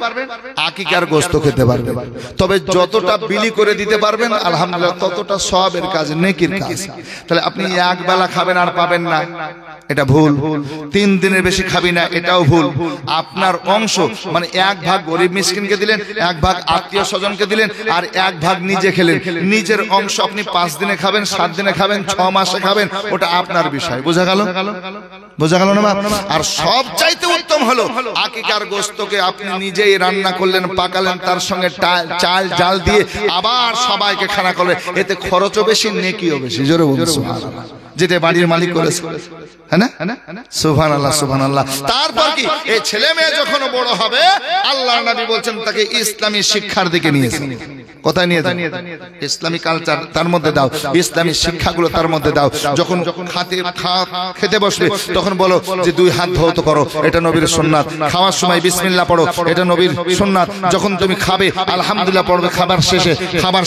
আকিকার গোশত খেতে পারবেন, তবে যতটা বিলি করে দিতে পারবেন আলহামদুলিল্লাহ ততটা সওয়াবের কাজ, নেকির কাজ। তাহলে আপনি এক বেলা খাবেন আর পাবেন না, এটা ভুল। 3 দিনের বেশি খাবি না, এটাও ভুল। আপনার অংশ মানে 1 ভাগ গরিব মিসকিনকে দিলেন, 1 ভাগ আত্মীয় স্বজনকে দিলেন, আর 1 ভাগ নিজে খেলেন। নিজের অংশ আপনি 5 দিনে খাবেন, 7 দিনে খাবেন, 6 মাসে খাবেন, ওটা আপনার বিষয়। বোঝা গেল? বোঝা গেল না? আর সব চাইতে উত্তম হলো আকিকার গোশতকে আপনি নিজেই রান্না করলেন, পাকালেন, তার সঙ্গে চাল জাল দিয়ে আবার সবাইকে খানা করলেন। এতে খরচও বেশি, নেকিও বেশি। জোরে বলুন সুবহানাল্লাহ। যেটা বাড়ির মালিক করেছে, হ্যাঁ না? সুবহানাল্লাহ, সুবহানাল্লাহ। তারপর কি এই ছেলে মেয়ে যখন বড় হবে আল্লাহর নবী বলছেন তাকে ইসলামী শিক্ষার দিকে নিয়েছেন। কোথায় নিয়ে যান? ইসলামী কালচার তার মধ্যে দাও, ইসলামী শিক্ষাগুলো তার মধ্যে দাও। যখন খেতে বসবে তখন বলো যে 2 হাত ধৌত করো, এটা নবীর সুন্নাত। খাওয়ার সময় বিসমিল্লাহ পড়ো, এটা নবীর সুন্নাত। যখন তুমি খাবে আলহামদুলিল্লাহ পড়বে, খাবার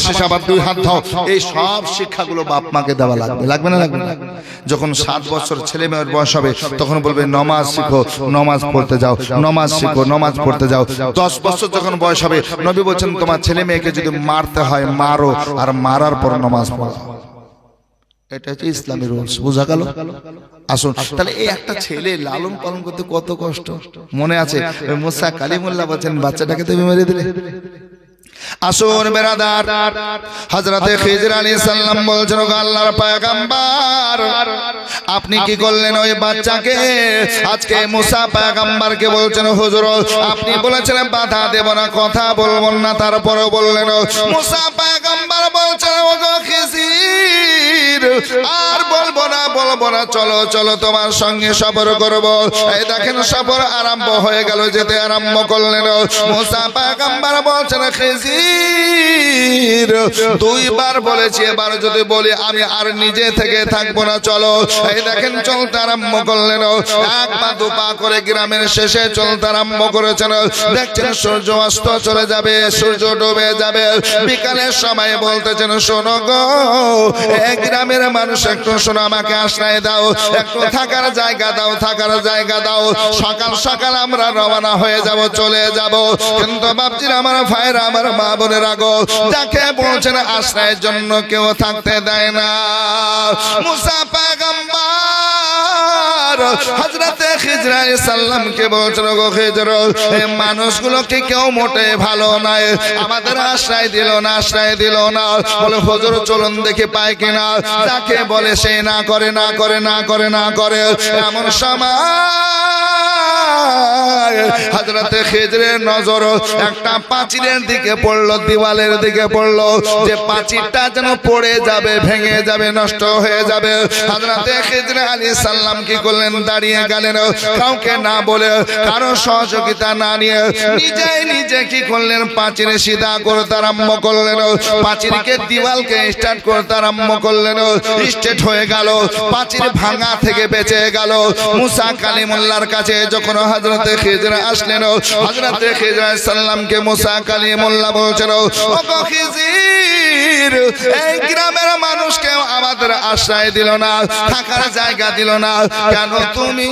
শেষে আবার 2 হাত ধোও। এই সব শিক্ষাগুলো বাপ মাকে দেওয়া লাগবে। লাগবে না? লাগবে না? যখন 7 বছর ছেলে মেয়ের বয়স হবে তখন বলবে নমাজ শিখো, নমাজ পড়তে যাও, নমাজ শিখো, নমাজ পড়তে যাও। 10 বছর যখন বয়স হবে নবী বলছেন তোমার ছেলে মেয়েকে যদি মারতে হয় মারো, আর মারার পর নমাজ পড়ো। এটা হচ্ছে ইসলামের রুলস। বুঝা গেল? আসুন, তাহলে এই একটা ছেলে লালন পালন করতে কত কষ্ট। মনে আছে মুসা কালিমুল্লাহ বলছেন বাচ্চাটাকে তুমি মেরে দিলে। আসুন বেরাদার, হযরতে খিজর আলাইহিস সালাম বলছেন আল্লাহর পয়গম্বর আপনি কি করলেন ওই বাচ্চাকে? আজকে মুসা পয়গম্বরকে বলছেন হুজুর আপনি বলেছেন বাধা দেব না, কথা বলবো না, তারপরেও বললেন। মুসা পয়গম্বর বলছেন ওগো খিজির আর বলবো না, চলো চলো তোমার সঙ্গে সফর করব। এই দেখেন সফর আরম্ভ হয়ে গেল, যেতে আরম্ভ করলেন। মুসা পয়গম্বর বলছেন খিজির 2 বার বলেছি, এবার যদি বলি আমি আর নিজে থেকে থাকবো না, চলো। এই দেখেন চলতে আরম্ভ করলেন। 1 পা 2 পা করে গ্রামের শেষে চলতে আরম্ভ করেছেন। দেখছেন সূর্য অস্ত চলে যাবে, সূর্য ডুবে যাবে। বিকালের সময় বলতেছেন শোনো গো এই গ্রামের মানুষ একটু শোনো, আমাকে আশ্রয় দাও, একটু থাকার জায়গা দাও, থাকার জায়গা দাও। সকাল সকাল আমরা রওনা হয়ে যাব, চলে যাব। কিন্তু বাপজিরা আমার ভাইরা আমার মা বোনের আগো যাকে বলছেন আশ্রয়ের জন্য কেউ থাকতে দেয় না। মুসা পয়গম্বর হযরতে খিজর আলাইহিস সালামকে বলছেন গো খিজর এই মানুষগুলোকে কেউ মোটে ভালো নয়, আমাদের আশ্রয় দিল না, আশ্রয় দিল না। বলে হুজুর চলুন দেখে পায় কিনা। যাকে বলে সে না করে, না করে, না করে, না করে। এমন সময় হযরতে খিজরের নজর একটা পাঁচিলের দিকে পড়লো, দেওয়ালের দিকে পড়লো, যে পাঁচিলটা যেন পড়ে যাবে, ভেঙে যাবে, নষ্ট হয়ে যাবে। হযরতে খিজর আলাইহিস সালাম কি করলেন? দাঁড়িয়ে গেলেন। কাউকে না বলে, কারো সহযোগিতা না নিয়ে নিজে কি করলেন? পাঁচিল সিধা করতে আরম্ভ করলেন। পাঁচিলকে দেওয়ালকে স্টার্ট করতে আরম্ভ করলেন। স্ট্রেট হয়ে গেল, পাঁচিল ভাঙা থেকে বেঁচে গেল। মুসা কালিমুল্লাহর কাছে যখন হযরতে খিজির আসলেন হযরতে খিজির আলাইহিস সালামকে মুসা কালিমুল্লাহ বলছেন ও গো খিজির এই গ্রামের মানুষকে আমাদের আশ্রয় দিল না থাকার জায়গা দিল না কেন তুমি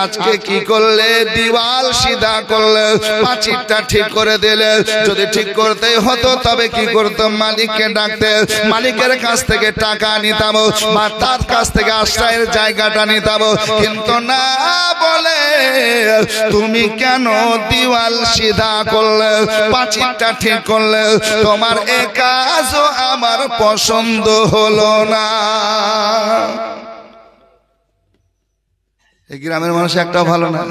আজকে কি করলে দেওয়াল সিধা করলে পাঁচিরটা ঠিক করে দিলে যদি ঠিক করতেই হতো তবে কি করতাম মালিককে ডাকতে মালিকের কাছ থেকে টাকা নিতাম বা তার কাছ থেকে আশ্রয়ের জায়গাটা নিতাম কিন্তু না বলে তুমি কেন দেওয়াল সিধা করলে পাঁচিরটা ঠিক করলে তোমার এই কাজও আমার পছন্দ হলো না এই গ্রামের মানুষ একটাও ভালো না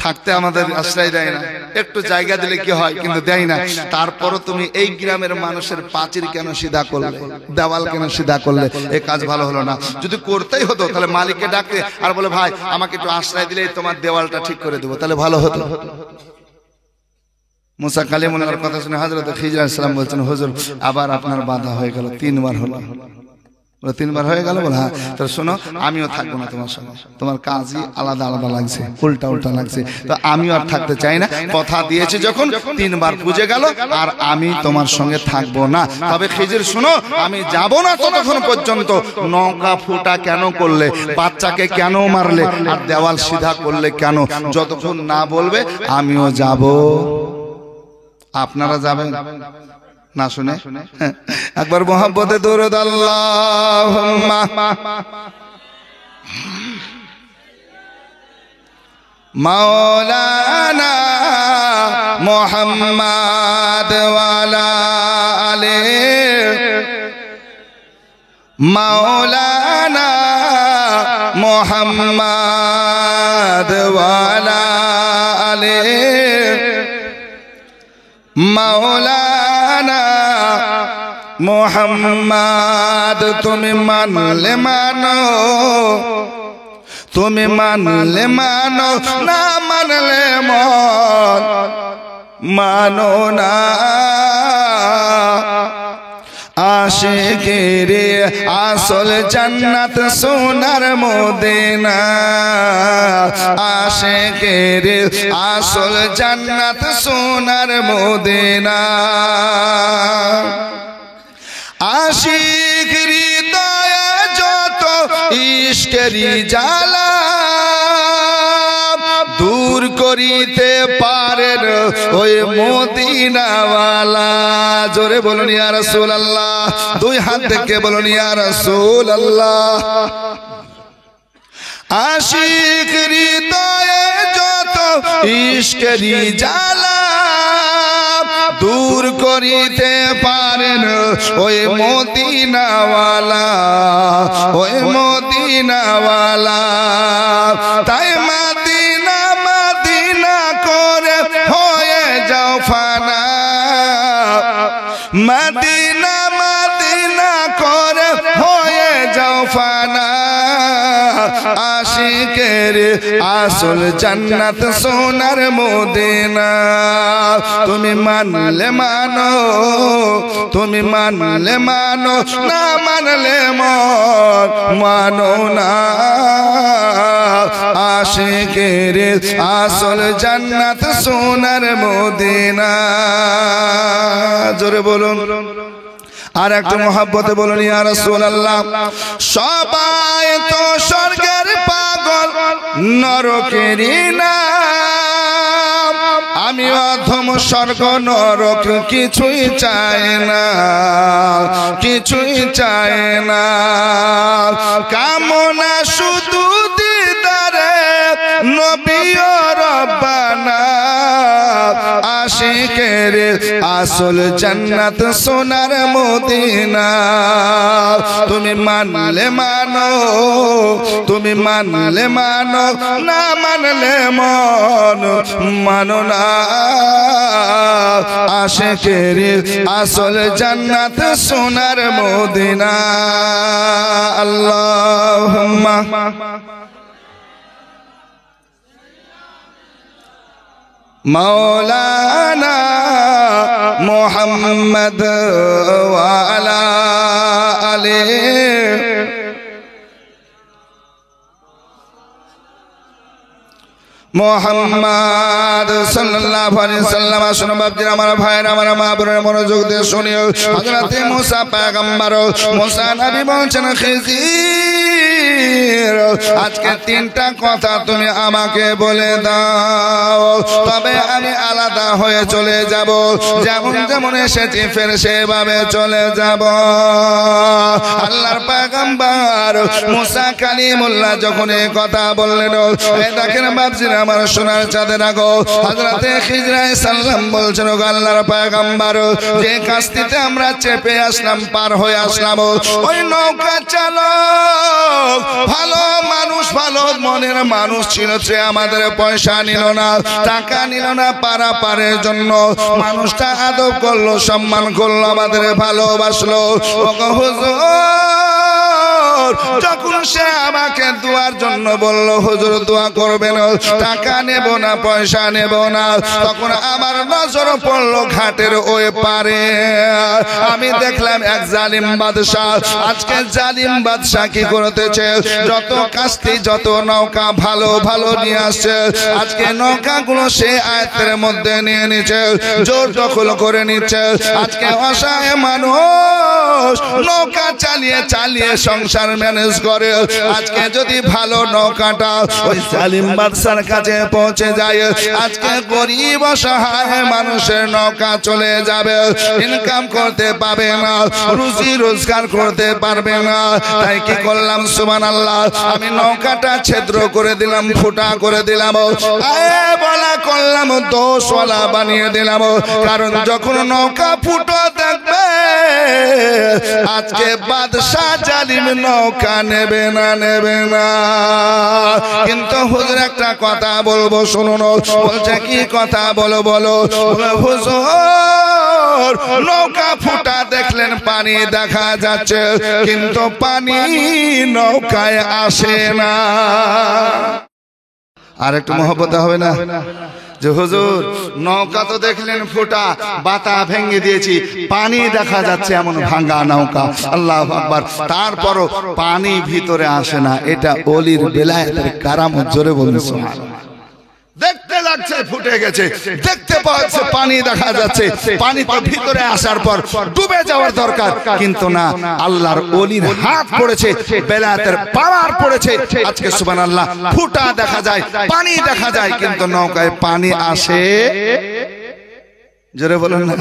থাকতে আমাদের আশ্রয় দেয় না একটু জায়গা দিলে কি হয় কিন্তু দেয় না তারপরও তুমি এই গ্রামের মানুষের পাঁচির কেন সিধা করলে দেওয়াল কেন সিধা করলে এই কাজ ভালো হলো না যদি করতেই হতো তাহলে মালিককে ডাকতে আর বলে ভাই আমাকে একটু আশ্রয় দিলেই তোমার দেওয়ালটা ঠিক করে দেবো তাহলে ভালো হতো মুসা কালিমুল্লাহর কথা শুনে হযরত খিজির আলাইহিস সালাম বলছেন হুজুর আবার আপনার বাধা হয়ে গেল তিনবার হলো তিনবার হয়ে গেল বলে হ্যাঁ তো শোনো আমিও থাকবো না তোমার সঙ্গে তোমার কাজই আলাদা আলাদা লাগছে উল্টা উল্টা লাগছে তো আমিও আর থাকতে চাই না কথা দিয়েছি যখন তিনবার পুজে গেল আর আমি তোমার সঙ্গে থাকবো না তবে খিজির শোনো আমি যাব না ততক্ষণ পর্যন্ত নৌকা ফুটা কেন করলে বাচ্চাকে কেন মারলে আর দেওয়াল সিধা করলে কেন যতক্ষণ না বলবে আমিও যাব আপনারা যাবেন না শুনে একবার মোহাব্বতে দরুদ আল্লাহুম্মা মাওলানা মুহাম্মদ ওয়ালা আলে মাওলানা মুহাম্মদ ওয়ালা আলে মাওলানা মুহাম্মদ তুমি মানলে মানো তুমি মানলে মানো না মানলে মন মানো না আশিকের আসল জান্নাত সোনার মদিনা আশিকের আসল জান্নাত সোনার মদিনা আশিক হৃদয়ে যত ইশকেরি জ্বালা দূর করিতে পারেন ওই মদিনাওয়ালা জোরে বলুন ইয়া রাসূলুল্লাহ দুই হাত থেকে বলুন ইয়া রাসূলুল্লাহ আশিক হৃদয়ে যত ইশকেরি জ্বালা দূর করিতে পারেন ওই মদিনাওয়ালা ওই মদিনাওয়ালা তাই মদিনা মদিনা করে হয়ে যাও ফানা মদিনা মদিনা করে হয়ে যাও ফানা আশিকের আসল জান্নাত সোনার মদিনা তুমি মানলে মানো তুমি মানলে মানো না মানলে মন মানো না আশিকের আসল জান্নাত সোনার মদিনা জোরে বলুন আর একটু মহব্বতে বলুন ইয়া রাসূলুল্লাহ সবাই তো স্বর্গের পাগল নরকেরই না আমি অধম স্বর্গ নরক কিছুই চাই না কিছুই চাই না কামনা শুধু দিদারে নবী ও রব্বানা আশিকের আসল জান্নাত সোনার মদিনা তুমি মানলে মানো তুমি মানলে মানো না মানলে মন মানো না আশিকের আসল জান্নাত সোনার মদিনা আল্লাহুম্মা مولانا محمد وعلى آله মুহাম্মদ সাল্লাল্লাহু আলাইহি সাল্লাম। আসুন বাপজিরা, আমার ভাইয়েরা, আমার মা বোনেরা, মনোযোগ দিয়ে শুনিও। হযরত মুসা পয়গম্বর, মুসা নবী বলছেন, খিজির আজকে তিনটা কথা তুমি আমাকে বলে দাও, তবে আমি আলাদা হয়ে চলে যাব, যেমন যেমন এসেছি ফের সেভাবে চলে যাব। আল্লাহর পয়গম্বর মুসা কালিমুল্লাহ যখন এই কথা বললেন, এই দেখেন বাপজিরা, আমার সোনার চাঁদের আগো, হযরত খিজির আলাইহিস সালাম বলছেন, আল্লাহর পয়গম্বর, যে কাস্তিতে আমরা চেপে আসলাম, পার হয়ে আসলাম, ওই নৌকা চালক ভালো মানুষ, ভালো মনের মানুষ ছিল, সে আমাদের পয়সা নিল না, টাকা নিল না, পারাপারের জন্য মানুষটা আদব করলো, সম্মান করলো, আমাদের ভালোবাসলো। ওগো হুজুর, যখন সে আমাকে দোয়ার জন্য বলল, হুজুর দোয়া করবেন, টাকা নেব না, পয়সা নেব না, তখন আমার নজর পড়লো ঘাটের ওই পারে। আমি দেখলাম এক জালিম বাদশা। আজকে জালিম বাদশা কি করতেছে, যত কাস্তি, যত নৌকা ভালো ভালো নিয়ে আসছে, আজকে নৌকাগুলো সে আয়ত্তের মধ্যে নিয়ে নিচ্ছে, জোর দখল করে নিচ্ছে। আজকে অসহায় মানুষ নৌকা চালিয়ে চালিয়ে সংসার ম্যানেজ করে। আজকে যদি ভালো নৌকাটা ওই জালিম বাদশার কাছে পৌঁছে যায়, আজকে গরিব অসহায় মানুষের নৌকা চলে যাবে, ইনকাম করতে পারবে না, রুজি রোজগার করতে পারবে না। তাই কি করলাম, সুবহানাল্লাহ, আমি নৌকাটা ছিদ্র করে দিলাম, ফুটা করে দিলাম, বলা করলাম, দোষওয়ালা বানিয়ে দিলাম। কারণ যখন নৌকা ফুটো দেখবে, আজকে বাদশা জালিম নৌকা নেবে না, নেবে না। কিন্তু হুজুর একটা কথা বলবো, শুনুন। বলছে কি কথা, বলো বলো। হুজুর, নৌকা ফুটা দেখলেন, পানি দেখা যাচ্ছে, কিন্তু পানি নৌকায় আসে না। আর একটু মহব্বত হবে না যে হুজুর, নৌকা তো দেখলেন ফুটা, বাতা ভেঙে দিয়েছি, পানি দেখা যাচ্ছে এমন ভাঙা নৌকা, আল্লাহু আকবার, তারপরও পানি ভিতরে আসে না। এটা ওলির বেলায়েতের কারামত। জোরে বলুন সুবহানাল্লাহ। দেখতে লাগছে ফুটে গেছে, দেখতে পাচ্ছে পানি দেখা যাচ্ছে, পানি তো ভিতরে আসার পর ডুবে যাওয়ার দরকার, কিন্তু না, আল্লাহর ওলির হাত পড়েছে, বেলায়েতের পাওয়ার পড়েছে। আজকে সুবহানাল্লাহ, ফুটা দেখা যায়, পানি দেখা যায়, কিন্তু নৌকায় পানি আসে, জোরে বলুন না,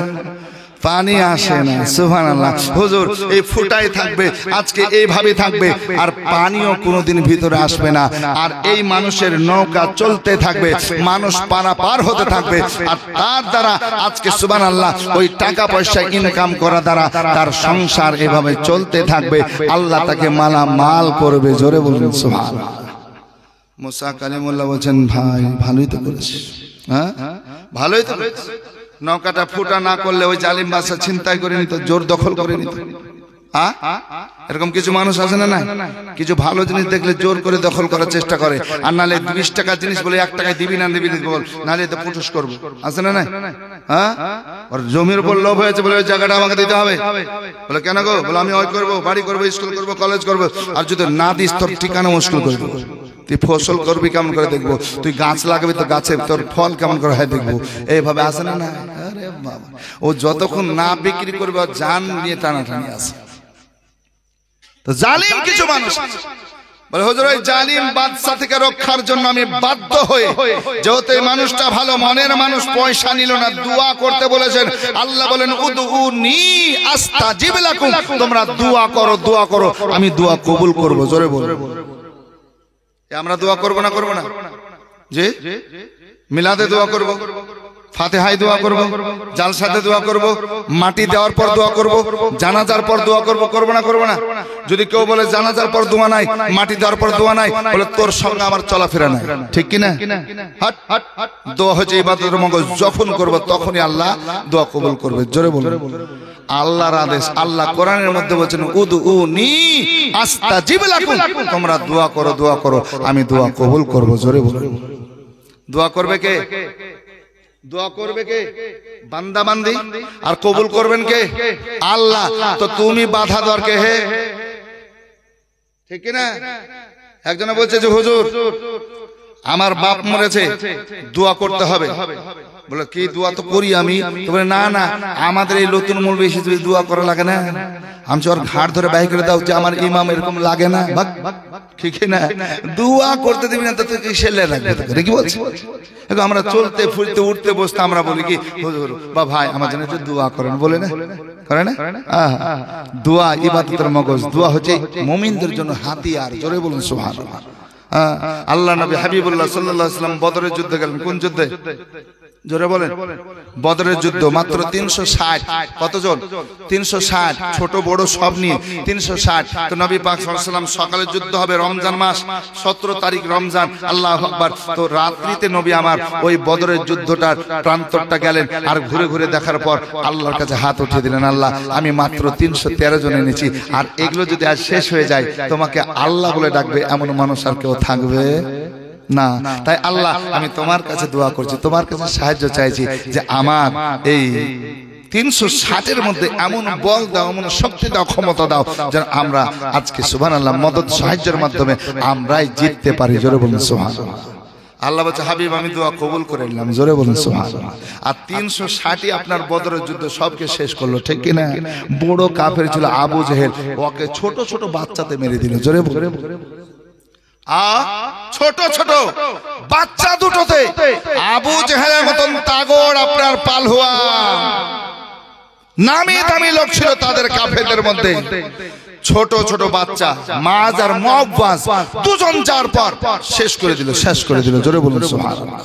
পানি আসে না। সুবহানাল্লাহ। হুজুর, এই ফুটাই থাকবে, আজকে এইভাবে থাকবে, আর পানিও কোনোদিন ভিতরে আসবে না। আর এই মানুষের নৌকা চলতে থাকবে, মানুষ পারাপার হতে থাকবে, আর তার দ্বারা আজকে সুবহানাল্লাহ ওই টাকা পয়সা ইনকাম করা দ্বারা তার সংসার এভাবে চলতে থাকবে, আল্লাহ তাকে মালামাল করবে। জোরে বলুন সুবহানাল্লাহ। মুসা কালিমুল্লাহ বলছেন, ভাই ভালোই তো করেছিস, হ্যাঁ ভালোই তো করেছিস। নৌকাটা ফুটা না করলে ওই জালিম বাদশা ছিনতাই করে নিত, জোর দখল করে নিত। এরকম কিছু মানুষ আছে না? কিছু ভালো জিনিস দেখলে জোর করে দখল করার চেষ্টা করে, আর নালে 20 টাকার জিনিস বলে 1 টাকায় দিবি না দিবি বল, নালে তো পুটুস করবো, আছে না? হ্যাঁ, আর জমির উপর লোভ হয়েছে বলে ওই জায়গাটা আমাকে দিতে হবে, বলে কেন গো, বলে আমি ওই করবো, বাড়ি করবো, স্কুল করবো, কলেজ করবো, আর যদি না দিস তোর ঠিকানা মুশকিল করে দেবো। তুই ফসল করবি কেমন করে দেখবো, তুই গাছ লাগাবি তো গাছে তোর ফল কেমন করে হয় দেখবো, এইভাবে আসে না? আরে বাবা, ও যতক্ষণ না বিক্রি করবে জান নিয়ে টানাটানি আছে। তো জালিম কিছু মানুষ বলে, হুজুর ওই জালিম বাদশা থেকে রক্ষার জন্য আমি বাধ্য হয়ে, যেহেতু এই মানুষটা ভালো মনের মানুষ, পয়সা নিল না, দোয়া করতে বলেছেন। আল্লাহ বলেন, উদউনি আস্তাজিব লাকুম, তোমরা দোয়া করো, দোয়া করো, আমি দোয়া কবুল করব। জোরে বলো, আমরা দোয়া করব না, করব না? যে মিলাদে দোয়া করব, ফাতিহায় দোয়া করব, জালসাতে দোয়া করব, মাটি দেওয়ার পর দোয়া করব, জানাজার পর দোয়া করব, করব না, করব না? যদি কেউ বলে জানাজার পর দোয়া নাই, মাটি দেওয়ার পর দোয়া নাই, বলে তোর সঙ্গে আমার চলাফেরা নাই, ঠিক কি না? হাট হাট হাট। দোয়া হচ্ছে ইবাদতের মঙ্গল, যখন করব তখনই আল্লাহ দোয়া কবুল করবে। জোরে বলুন। আল্লাহর আদেশ, আল্লাহ কোরআনের মধ্যে বলেছেন, উদউনি আস্তাজিব লাকুম, তোমরা দোয়া করো, দোয়া করো, আমি দোয়া কবুল করব। জোরে বলুন। দোয়া করবে কে? দোয়া করবে কে? বান্দা বান্দি। আর কবুল করবেন কে? আল্লাহ। তো তুমি বাধা দেওয়ার কে? হে, ঠিক না? একজনে বলছে যে হুজুর আমার বাপ মরেছে, দোয়া করতে হবে। বলে কি দোয়া তো করি আমি। তো বলে না না, আমাদের এই নতুন মৌলবি এসেছে, দোয়া করা লাগে না। আমি ওর ঘাট ধরে বাই করে দাও যে আমার ইমাম এরকম লাগে না, ঠিক না, দোয়া করতে দিবি না তো তুই সেলে রাখবে। কি বলছি? আমরা চলতে ফুলতে উঠতে বসতে আমরা বলি কি হুজুর বা ভাই আমার জন্য একটু দোয়া করেন, বলে না, করে না? দোয়া ইবাদতের মগজ। দোয়া হচ্ছে মুমিনদের জন্য হাতিয়ার। জোরে বলুন সুবহানাল্লাহ। আল্লাহ নবী হাবিবুল্লাহ সাল্লাল্লাহু আলাইহি ওয়াসাল্লাম বদরের যুদ্ধে গেলেন। কোন যুদ্ধে? জোরে বলেন। বদরের যুদ্ধ। মাত্র 360। কতজন? 360। ছোট বড় সব নিয়ে 360। তো নবী পাক সাল্লাল্লাহু আলাইহি ওয়াসাল্লাম সকালে যুদ্ধ হবে, রমজান মাস 17 তারিখ রমজান, আল্লাহু আকবার। তো রাত্রিতে নবী আমার ওই বদরের যুদ্ধটার প্রান্তরটা গেলেন, আর ঘুরে ঘুরে দেখার পর আল্লাহর কাছে হাত উঠিয়ে দিলেন, আল্লাহ আমি মাত্র 313 জন এনেছি, আর এগুলো যদি আজ শেষ হয়ে যায় তোমাকে আল্লাহ বলে ডাকবে এমন মানুষ আর কেউ থাকবে না। তাই আল্লাহ আমি তোমার কাছে দোয়া করছি, তোমার কাছে সাহায্য চাইছি যে আমার এই 360-এর মধ্যে এমন বল দাও, এমন শক্তি দাও, ক্ষমতা দাও যেন আমরা আজকে সুবহানাল্লাহ মদদ সাহায্যের মাধ্যমে আমরাই জিততে পারি। জোরে বলুন সুবহানাল্লাহ। আল্লাহ বলছে হাবিব আমি দোয়া কবুল করে নিলাম। জোরে বলুন সুবহানাল্লাহ। আর 360ই আপনার বদরের যুদ্ধ সবকে শেষ করলো, ঠিক কিনা? বড় কাফের ছিল আবু জেহেল, ওকে ছোট ছোট বাচ্চাতে মেরে দিল। জোরে বলুন। ছোট ছোট বাচ্চা দুটোতে আবু জেহেলের মতন তাগড় আপনার পালহুয়া নামি দামি লোক ছিল তাদের কাফেরদের মধ্যে। ছোট ছোট বাচ্চা মাজ আর মুআওয়াজ দুজন যার পর শেষ করে দিল। জোরে বলুন সুবহানাল্লাহ।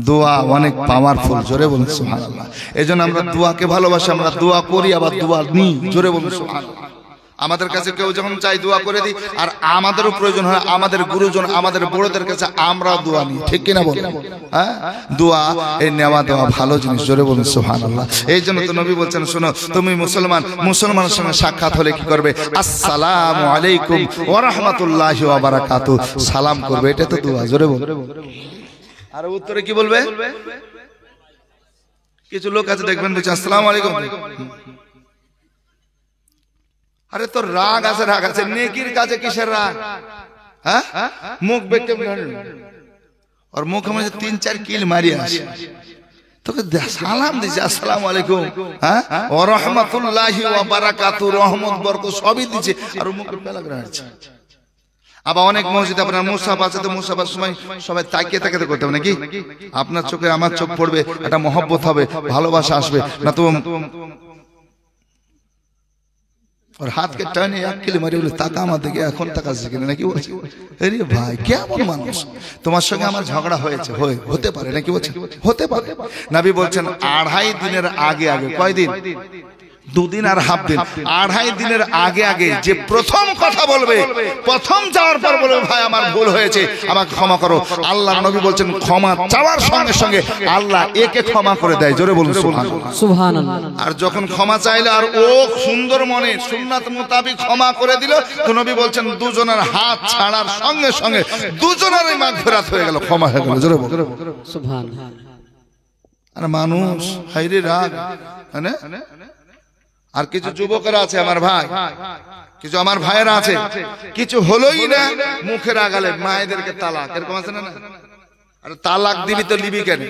দোয়া অনেক পাওয়ারফুল। জোরে বলুন সুবহানাল্লাহ। এজন্য আমরা দোয়াকে ভালোবাসি, আমরা দোয়া করি আবার দোয়া নিই। জোরে বলুন সুবহানাল্লাহ। আমাদের কাছে কেউ যখন চাই দোয়া করে দিই, আর আমাদেরও প্রয়োজন হয় আমাদের গুরুজন আমাদের বড়দের কাছে আমরাও দোয়া নিই, ঠিক কিনা বলুন? দোয়া এই নেওয়া দেওয়া ভালো জিনিস। জোরে বলুন সুবহানাল্লাহ। এই জন্য তো নবী বলছেন, শোনো তুমি মুসলমানের সঙ্গে সাক্ষাৎ হলে কি করবে? আসসালামু আলাইকুম ওয়া রাহমাতুল্লাহি ওয়া বারাকাতুহু, সালাম করবে। এটা তো দোয়া। জোরে বলুন। আর উত্তরে কি বলবে? কিছু লোক আছে দেখবেন বলছে আসসালামু আলাইকুম। আরে তোর রাগ আছে, নেকির কাছে কিসের রাগ? মুখ বেঁকে আর মুখ মধ্যে 3-4 কিল মারিয়ে আসে, তোকে সালাম দিছে আসসালামু আলাইকুম ওয়া রাহমাতুল্লাহি ওয়া বারাকাতুহু, রহমত বরকত সবই দিছে, আর মুখে পেলাগ্রা আছে। আবার অনেক মসজিদে আপনার মুসাফ আছে, তো মুসাফার সময় সবাই তাকিয়ে তাকাতে করতে হবে নাকি? আপনার চোখে আমার চোখ পড়বে, একটা মহব্বত হবে, ভালোবাসা আসবে না তো। और हाथ के टाने अकेले मारे बोले ताका আমার দিকে, এখন তাকাচ্ছে কিনা নাকি বলছে? আরে ভাই কেমন মানুষ, তোমার সঙ্গে আমার ঝগড়া হয়েছে, হতে পারে নাকি বলছে? হতে পারে। নবী বলছেন 2.5 দিনের আগে কয়দিন? 2 দিন আর হাফ দিন। 2.5 দিনের আগে যে প্রথম কথা বলবে, প্রথম যাওয়ার পর বলবে ভাই আমার ভুল হয়েছে, আমাকে ক্ষমা করো। আল্লাহ নবী বলছেন ক্ষমা চাওয়ার সঙ্গে সঙ্গে আল্লাহ একে ক্ষমা করে দেয়। জোরে বলুন সুবহানাল্লাহ। আর যখন ক্ষমা চাইলে আর ও সুন্দর মনে সুন্নাত মোতাবেক ক্ষমা করে দিল, তো নবী বলছেন দুজনের হাত ছাড়ার সঙ্গে সঙ্গে দুজনেরই মাগফিরাত হয়ে গেল, ক্ষমা হয়ে গেল। জোরে বলুন সুবহানাল্লাহ। আর মানুষ হাইরে রাগ, হ্যাঁ। আর কিছু যুবকেরা আছে আমার ভাই, কিছু আমার ভাইয়েরা আছে, কিছু হলোই না মুখে রাগালে মায়েদেরকে তালাক, এরকম আছে না? আর তালাক দিবি তো লিবি কেন?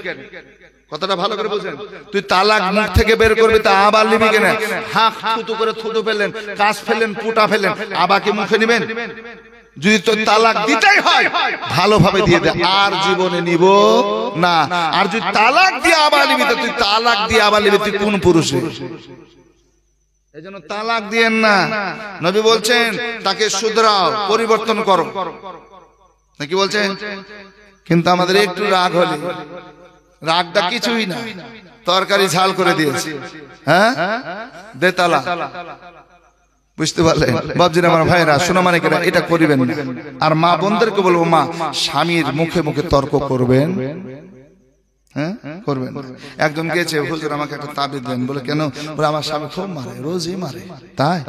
কথাটা ভালো করে বুঝেন। তুই তালাক মুখ থেকে বের করবি তা আবার লিবি কেন? হাঁক থুতু করে থুতু ফেললেন, কাশ ফেললেন, পুটা ফেললেন, আবার কি মুখে নিবেন? যদি তোর তালাক দিতেই হয় ভালোভাবে দিয়ে দে, আর জীবনে নিব না। আর যদি তালাক দিয়ে আবার নিবি, তো তুই তালাক দিয়ে আবার নিবি, তুই কোন পুরুষ? এজন্য তালাক দিয়েন না। নবী বলছেন তাকে শুধরাও, পরিবর্তন করো, নাকি বলছেন? কিন্তু আমাদের একটু রাগ হলে, রাগটা কিছুই না, তরকারি ঝাল করে দিয়েছে, হ্যাঁ দে তালাক। বুঝতে পারলেন বাবজিরা? আমার ভাইরা শোনা মানে কেন এটা করিবেন না। আর মা বোনদেরকে বলবো, মা স্বামীর মুখে মুখে তর্ক করবেন, হ্যাঁ করবেন। একজন গেছে, হুজুর আমাকে একটা তাবিজ দেন। বলে কেন? বলে আমার স্বামী খুব মারে, রোজই মারে। তাই?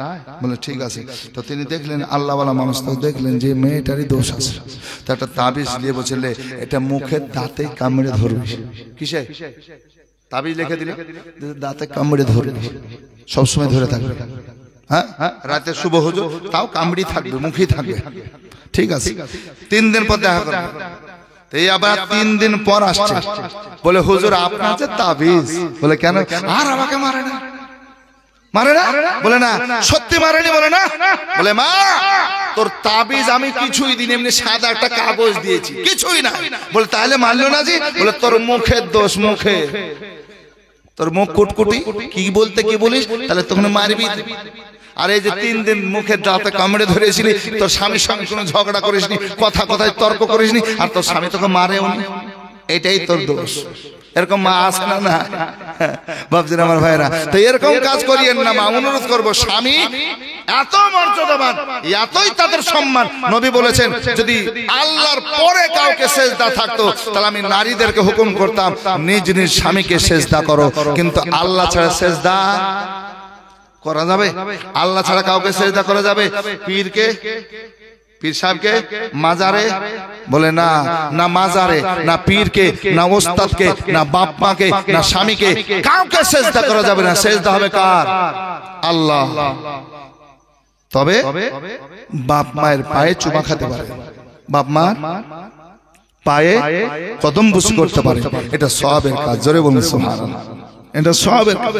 বলে ঠিক আছে। তো তিনি দেখলেন আল্লাহওয়ালা মানুষ, তো দেখলেন যে মেয়েটারই দোষ আছে, তো একটা তাবিজ দিয়ে বলছিলে এটা মুখের দাঁতে কামড়ে ধরবি। কিসে? তাবিজ লিখে দিল, দাঁতে কামড়ে ধরবি, সবসময় ধরে থাকবে। হ্যাঁ রাতে শুভ হুজুর, তাও কামড়ি থাকবে, মুখী থাকবে, ঠিক আছে। 3 দিন পর দেখা করবে। এই আবার 3 দিন পর আসছে, বলে হুজুর আপনার যে তাবিজ। বলে কেন? আর আমাকে মারে না, মারে না? বলে না। সত্যি মারেনি? বলে না। বলে মা তোর তাবিজ আমি কিছুই দিন, এমনি সাদা একটা কাগজ দিয়েছি, কিছুই না। বলে তাহলে মারলো না জি? বলে তোর মুখের দোষ, মুখে তোর মুখ কুটকুটি, কি বলতে কি বলিস, তাহলে তখন মারবি। আর এই যে 3 দিন মুখের দাঁতে কামড়ে ধরেছিলি, তোর স্বামীর সঙ্গে কোনো ঝগড়া করিসনি, কথা কথায় তর্ক করিসনি, আর তোর স্বামী তোকে মারেও নি, এটাই তোর দোষ। এরকম মা আছে না? না বাপজিরা আমার ভাইরা, তো এরকম কাজ করিয়েন না মা, অনুরোধ করবো। স্বামী এত মর্যাদাবান, এতই তাদের সম্মান। নবী বলেছেন যদি আল্লাহর পরে কাউকে সেজদা থাকতো, তাহলে আমি নারীদেরকে হুকুম করতাম নিজ নিজ স্বামীকে সেজদা করো। কিন্তু আল্লাহ ছাড়া সেজদা করা যাবে? আল্লাহ ছাড়া কাউকে সেজদা করা যাবে? পীরকে, পীর সাহেবকে, মাজারে? বলে না, না মাজারে, না পীরকে, না ওস্তাদকে, না বাপ মাকে, না স্বামীকে, কাউকে সেজদা করা যাবে না। সেজদা হবে কার? আল্লাহ। তবে বাপ মায়ের পায়ে চুমা খেতে পারে, বাপ মা পায়ে কদম বুসি করতে পারে, এটা সওয়াবের কাজ। জোরে বলুন সুবহানাল্লাহ, এটা সওয়াবের কাজ।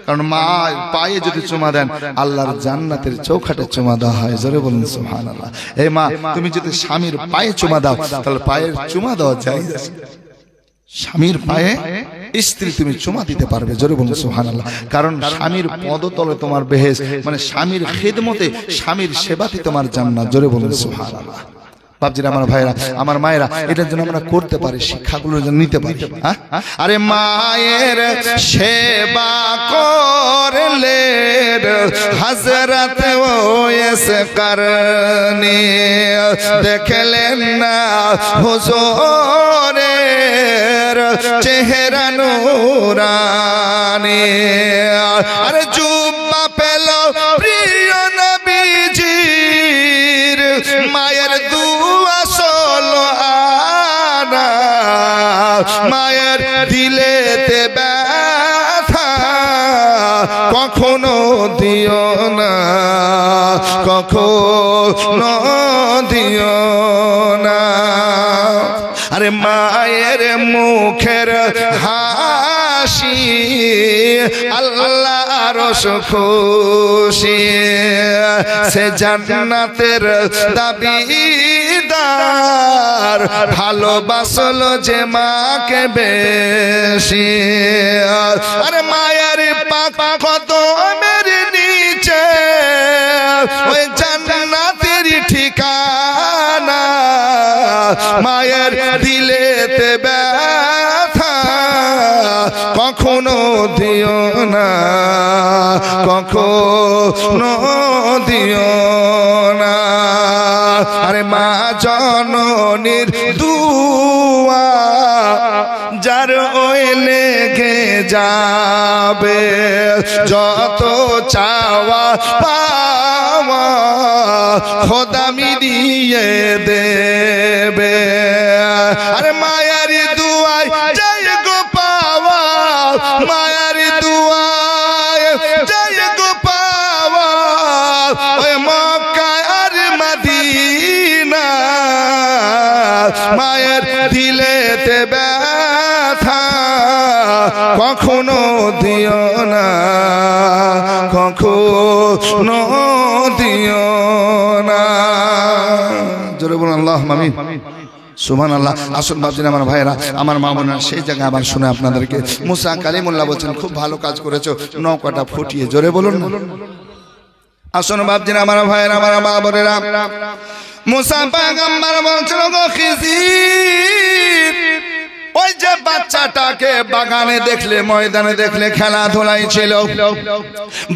কারণ মা পায়ে যদি চুমা দেন, আল্লাহর জান্নাতের চৌখাটে চুমা দেওয়া হয়। জোরে বলুন সুবহানাল্লাহ। এই মা তুমি যদি স্বামীর পায়ে চুমা দাও, তাহলে পায়ের চুমা দেওয়া জায়েজ আছে। স্বামীর পায়ে স্ত্রী তুমি চুমা দিতে পারবে। জোরে বলুন সুবহানাল্লাহ। কারণ স্বামীর পদতলে তোমার বেহেশত, মানে স্বামীর খিদমতে, স্বামীর সেবাতে তোমার জান্নাত। জোরে বলুন সুবহানাল্লাহ। বাপজিরা আমার ভাইরা, আমার মায়েরা, এটার জন্য আমরা করতে পারি, শিক্ষাগুলো যেন নিতে পারি। আরে মায়ের সেবা করলে হযরত ওয়েস করনি দেখলেন না হুজুরের চেহারা নূরানি। আরে জুব্বা পেল প্রিয় নবীজির, মায়ের দুয়া সলো আনা, মায়ের দিলেতে ব্যথা কখনো দিও না, কখনো দিও না। আরে মায়ের মুখের হাসি আল্লাহ আরশ খুশি, সে জান্নাতের দাবিদার, ভালোবাসলো যে মাকে বেশি। আরে মায়ের পাক কদমের নিচে ওই জান্নাতের ঠিকানা, মায়ের দিলেতে ব্যথা কখনো দিও না, কখনো দিও না। আরে মা জননীর দুয়া যার ওই লেগে যাবে, যত চাওয়া পাওয়া খোদা মিলিয়ে দেবে। আরে মায়ের দুয়ায় জয় গো পাওয়া, মায়ের দুয়ায় জয় গো পাওয়া, ওই মক্কা আর মদিনা, মায়ের দিলেতে ব্যথা কখনো দিও না, কখনো দিও না। জোরে বলুন আল্লাহুম্মা আমিন, সুবহানাল্লাহ। আসুন বাপজিরা আমার ভাইরা, আমার মা বোনেরা, সেই জায়গায় আবার শুনে আপনাদেরকে মুসা কালিমুল্লাহ বলছেন খুব ভালো কাজ করেছো, নৌকাটা ফুটিয়ে। জোরে বলুন না। আসুন বাপজিরা আমার ভাইরা, আমার মা বোনেরা, মুসা পয়গম্বর বলছিল গো খিজির, ওই যে বাচ্চাটাকে বাগানে দেখলে, ময়দানে দেখলে খেলাধুলাই ছিল,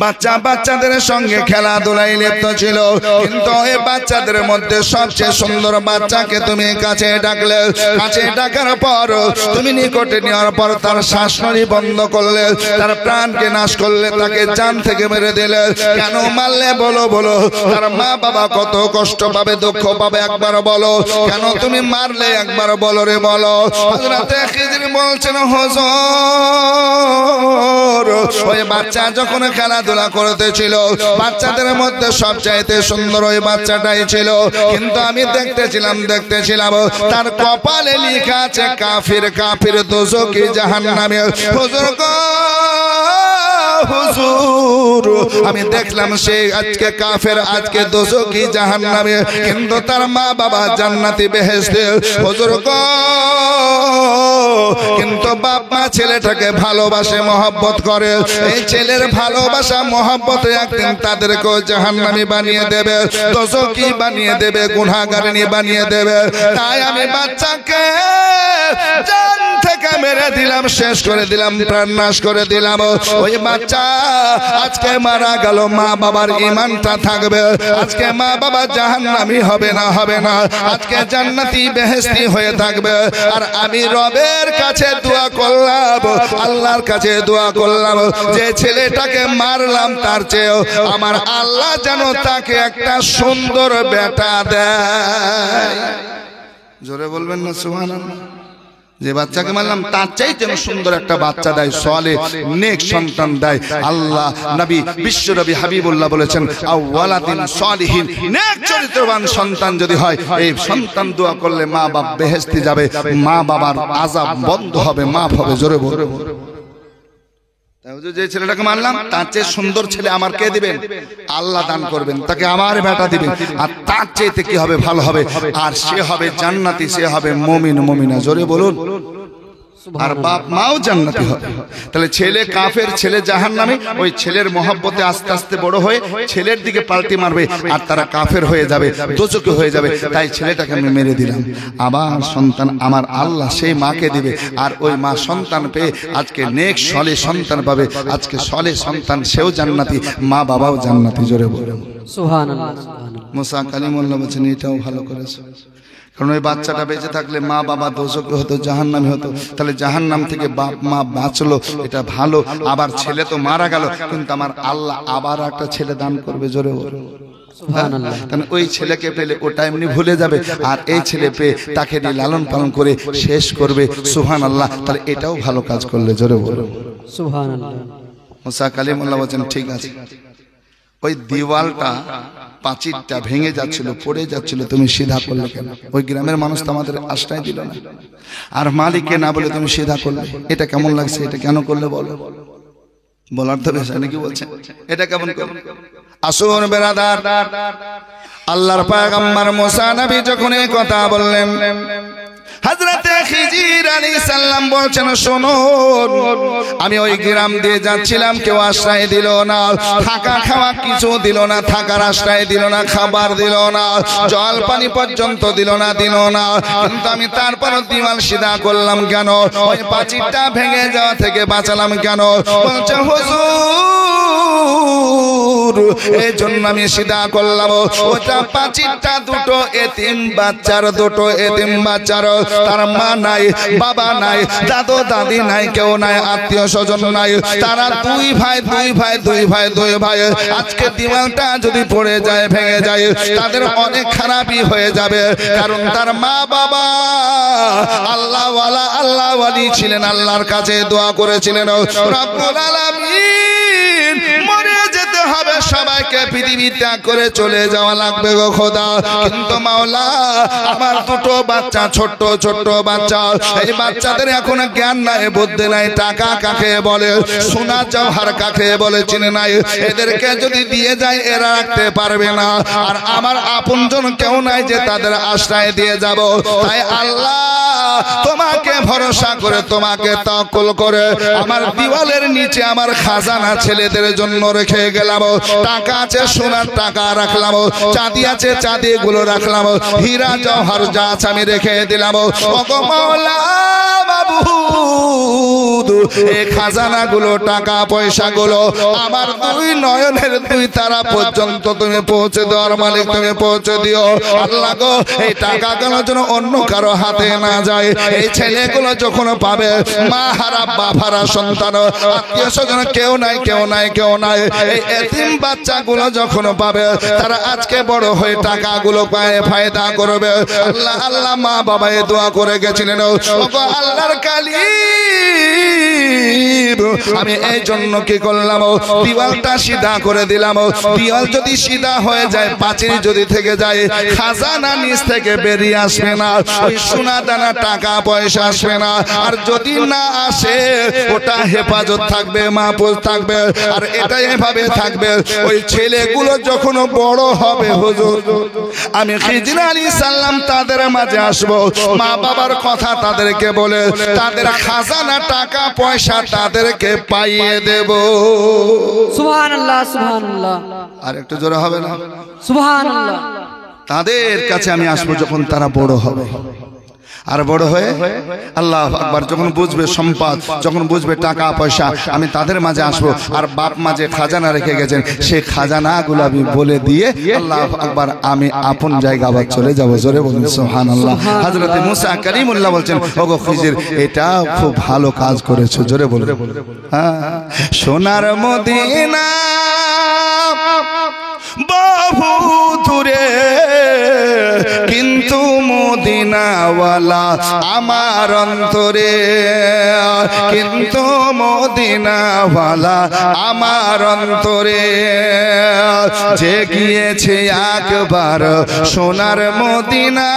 বাচ্চা বাচ্চাদের সঙ্গে খেলাধুলাই লিপ্ত ছিল, কিন্তু ওই বাচ্চাদের মধ্যে সবচেয়ে সুন্দর বাচ্চাকে তুমি কাছে ডাকলে, কাছে ডাকার পর তুমি নিকটে নেওয়ার পর তার শ্বাসনালী বন্ধ করলে, তার প্রাণকে নাশ করলে, তাকে জান থেকে মেরে দিলে। কেন মারলে বলো, বলো। তার মা বাবা কত কষ্ট পাবে, দুঃখ পাবে, একবার বলো। কেন তুমি মারলে একবার বলো রে, বলো। হযরত হযরতে খিজির বলছেন হুজুর ওই বাচ্চা যখন খেলাধুলা করতেছিল বাচ্চাদের মধ্যে সবচাইতে সুন্দর ওই বাচ্চাটাই ছিল, কিন্তু আমি দেখতেছিলাম তার কপালে লেখা আছে কাফির কাফির দোজখী জাহান্নামে। হুজুর গো হুজুর আমি দেখলাম সে আজকে কাফের, আজকে দোজখী জাহান্নামে, কিন্তু তার মা বাবা জান্নাতি বেহেশতে। হুজুর গো কিন্তু বাপ মা ছেলেটাকে ভালোবাসে মহব্বত করে, এই ছেলের ভালোবাসা মহব্বত একদিন তাদেরকেও জাহান্নামী বানিয়ে দেবে, দোজখী বানিয়ে দেবে, গুনাহগারিনী বানিয়ে দেবে। তাই আমি বাচ্চাকে জান থেকে মেরে দিলাম, শেষ করে দিলাম, প্রাণ নাশ করে দিলাম। ওই বাচ্চা আজকে মারা গেল, মা বাবার ঈমানটা থাকবে, আজকে মা বাবা জাহান্নামী হবে না, আজকে জান্নাতি বেহেশতি হয়ে থাকবে। আর আমি রবের কাছে দোয়া করলাম, আল্লাহর কাছে দোয়া করলাম, যে ছেলেটাকে মারলাম তার চেয়েও আমার আল্লাহ যেন তাকে একটা সুন্দর বেটা দেয়। জোরে বলবেন না সুবহানাল্লাহ। যে বাচ্চাকে মারলাম তার চাইতে সুন্দর একটা বাচ্চা দেয়, সালেহ নেক সন্তান দেয়। আল্লাহ নবী বিশ্ব নবী হাবিবুল্লাহ বলেছেন আওয়ালাদিন সালিহিন, নেক চরিত্রবান সন্তান যদি হয় এই সন্তান দোয়া করলে মা বাপ বেহেশতে যাবে, মা বাবার আযাব বন্ধ হবে, মাফ হবে। জোরে বলে যে ছেলেটাকে মারলাম তার চেয়ে সুন্দর ছেলে আমার কে দিবেন? আল্লাহ দান করবেন, তাকে আমার বেটা দিবেন, আর তার চেয়ে কি হবে? ভালো হবে, আর সে হবে জান্নাতি, সে হবে মুমিন মুমিনা। জোরে বলুন। আর বাপ মাও জান্নাতি হবে। তাহলে ছেলে কাফের, ছেলে জাহান্নামী, ওই ছেলের মহব্বতে আস্তে আস্তে বড় হয়ে ছেলের দিকে পাল্টি মারবে, আর তারা কাফের হয়ে যাবে, দোজখী হয়ে যাবে। তাই ছেলেটাকে আমি মেরে দিলাম, আবার সন্তান আমার আল্লাহ সেই মাকে দিবে, আর ওই মা সন্তান পেয়ে আজকে নেক সলে সন্তান পাবে, আজকে সলে সন্তান সেও জান্নাতি, মা বাবাও জান্নাতি। জোরে বলে সুবহানাল্লাহ। মুসা কালিমুল্লাহ বলেছেন এটাও ভালো করেছে, কারণ ওই বাচ্চাটা বেঁচে থাকলে মা বাবা দোজখী হতো, জাহান্নামী হতো। তাহলে জাহান্নাম থেকে বাপ মা বাঁচলো, এটা ভালো। আবার ছেলে তো মারা গেল, কিন্তু আমার আল্লাহ আবার একটা ছেলে দান করবে। জোরে সুবহানাল্লাহ। কারণ ওই ছেলেকে পেলে ওটা এমনি ভুলে যাবে, আর এই ছেলে পেয়ে তাকে নিয়ে লালন পালন করে শেষ করবে। সুবহানাল্লাহ। তাহলে এটাও ভালো কাজ করলে। জোরে বলো সুবহানাল্লাহ। মুসা কালিমুল্লাহ বলেন ঠিক আছে, ওই দেওয়ালটা পাঁচিরটা ভেঙে যাচ্ছিল, পড়ে যাচ্ছিল, তুমি সিধা করলে কেন? ওই গ্রামের মানুষ তো আমাদের আশ্রয় দিল না, আর মালিককে না বলে তুমি সিধা করলে, এটা কেমন লাগছে? এটা কেন করলে বলো? বলার তো বেশ নাকি বলছেন, এটা কেমন করলে? আসুন বেরাদার, আল্লাহর পয়গম্বর মুসা নবী যখন এই কথা বললেন, হযরতে খিজির আলাইহিস সালাম বলছেন শুনুন, আমি ওই গ্রাম দিয়ে যাচ্ছিলাম, কেউ আশ্রয় দিল না, থাকা খাওয়া কিছু দিল না, থাকার আশ্রয় দিল না, খাবার দিল না, জল পানি পর্যন্ত দিল না। কিন্তু আমি তারপর দিওয়াল সিধা করলাম কেন? ওই পাঁচিরটা ভেঙে যাওয়া থেকে বাঁচালাম কেন? বলছে হুজুর এই জন্য আমি সিধা করলাম, ওটা পাঁচিরটা দুটো এতিম বাচ্চার, তার মা নাই, বাবা নাই, দাদু দাদি নাই, কেউ নাই, আত্মীয় স্বজন নাই, তারা দুই ভাই। আজকে দিওয়ালটা যদি পড়ে যায়, ভেঙে যায়, তাদের অনেক খারাপই হয়ে যাবে, কারণ তার মা বাবা আল্লাহওয়ালা, আল্লাহ ওয়ালি ছিলেন, আল্লাহর কাছে দোয়া করেছিলেন, রব্বুল আলামিন মরে যেতে হবে, সবাইকে পৃথিবী ত্যাগ করে চলে যাওয়া লাগবে গো খোদা, কিন্তু মাওলা আমার দুটো বাচ্চা, ছোট্ট বাচ্চা, এই বাচ্চাদের এখন জ্ঞান নাই, বুদ্ধি নাই, টাকা কাকে বলে, সোনা জওহর কাকে বলে চিনে নাই, এদেরকে যদি দিয়ে যায় এরা রাখতে পারবে না, আর আমার আপনজন কেউ নাই যে তাদের আশ্রয় দিয়ে যাব। তাই আল্লাহ তোমাকে ভরসা করে, তোমাকে তাওয়াক্কুল করে আমার দিওয়ালের নিচে আমার খাজানা ছেলেদের জন্য রেখে গেলাম, টাকা আছে সোনার টাকা রাখলাম, চাঁদি আছে চাঁদি গুলো রাখলাম, হীরা জওহর যা আছে আমি রেখে দিলাম। ওগো মাওলা মাবুদ, এই খাজানা গুলো, টাকা পয়সা গুলো আমার দুই নয়নের দুই তারা পর্যন্ত তুমি পৌঁছে দেওয়ার মালিক, তুমি পৌঁছে দিও আল্লাহ গো। এই টাকাগুলো যেন অন্য কারো হাতে না যায়, এই ছেলেগুলো যখন পাবে, মা হারা বাপ হারা সন্তান, আত্মীয় স্বজন কেউ নাই, এই এতিম বাচ্চাগুলো যখন পাবে, তারা আজকে বড় হয়ে টাকাগুলো পায় ফায়দা করবে। আল্লাহ মা বাবা এ দোয়া করে গেছিলেন, আল্লাহর তাকালিব আমি এই জন্য কি করলাম দেওয়ালটা সিধা করে দিলাম দেওয়াল যদি সিধা হয়ে যায় পাঁচিল যদি থেকে যায় খাজানা নিচ থেকে বেরিয়ে আসবে না ওই সোনা দানা টাকা পয়সা আসবে না আর যদি না আসে ওটা হেফাজত থাকবে মাহফুজ থাকবে আর এটা এভাবে থাকবে ওই ছেলেগুলো যখন বড় হবে হুজুর আমি খিজির আলাইহিস সালাম তাদের মাঝে আসবো মা বাবার কথা তাদেরকে বলে তাদের খাজানা টাকা পয়সা তাদেরকে পাইয়ে দেব সুবহানাল্লাহ সুবহানাল্লাহ আর একটু জোরে হবে না সুবহানাল্লাহ তাদের কাছে আমি আসবো যখন তারা বড় হবে আর বড় হয়ে আল্লাহু আকবার যখন বুঝবে সম্পদ যখন বুঝবে টাকা পয়সা আমি তাদের মাঝে আসবো আর বাপ মাঝে খাজানা রেখে গেছেন সেই খাজানাগুলো আমি বলে দিয়ে আল্লাহু আকবার আমি আপন জায়গা আবার চলে যাব জোরে বলুন সুবহানাল্লাহ হযরত মুসা কালিমুল্লাহ বলছেন ওগো খিজির এটা খুব ভালো কাজ করেছো জোরে বলুন হ্যাঁ সোনার মদিনা বহু দূরে কিন্তু মদিনাওয়ালা আমার অন্তরে কিন্তু মদিনাওয়ালা আমার অন্তরে যে গিয়েছে একবার সোনার মদিনা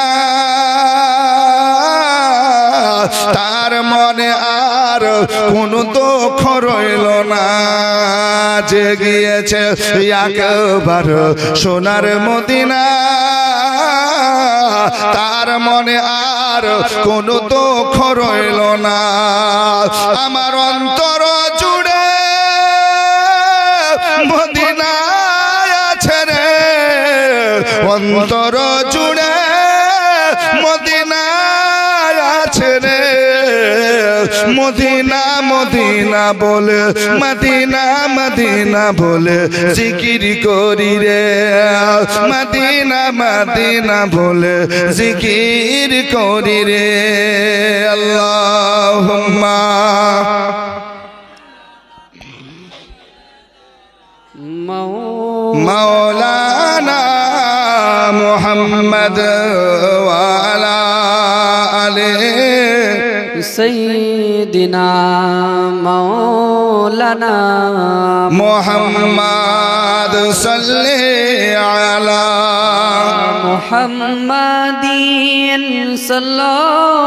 তার মনে আর কোনো দুঃখ রইল না যে গিয়েছে একবার সোনার মদিনা তার মনে আর কোনো দুঃখ রইল না আমার অন্তর জুড়ে মদিনা আছে রে অন্তর জুড়ে মদিনা আছে রে মদিনা মদিনা বলে মদিনা মদিনা বলে জিকির করি রে মদিনা মদিনা বলে জিকির করি রে আল্লাহুম্মা মাওলানা মুহাম্মদ ওয়া আলা আলিহি سيدنا مولانا محمد صلی علی محمد صلى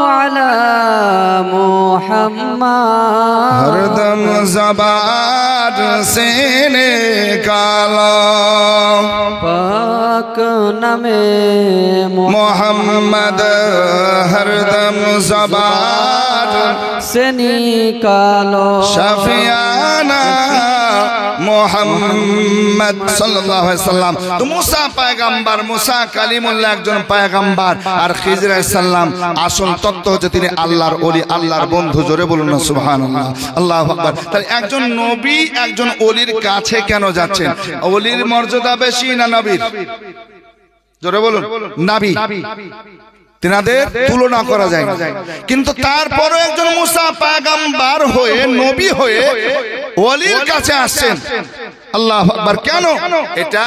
على محمد ہر دم زبان سے نکالا پاک نام محمد ہر دم زبان سے نکالو شفیعنا মোহাম্মদ সাল্লাল্লাহু আলাইহি সাল্লাম তো মুসা পয়গম্বর মুসা কালিমুল্লাহ একজন পয়গম্বর আর খিজির আলাইহিস সালাম আসল তত্ত্ব হচ্ছে তিনি আল্লাহর ওলি আল্লাহর বন্ধু জোরে বলুন না সুবহানাল্লাহ আল্লাহু আকবার তাহলে একজন নবী একজন ওলির কাছে কেন যাচ্ছেন ওলির মর্যাদা বেশি না নবীর জোরে বলুন নবী তিনাদের তুলনা করা যায় কিন্তু তারপরও একজন মুসা পয়গম্বর হয়ে নবী হয়ে ওলির কাছে আসছেন আল্লাহু আকবার কেন এটা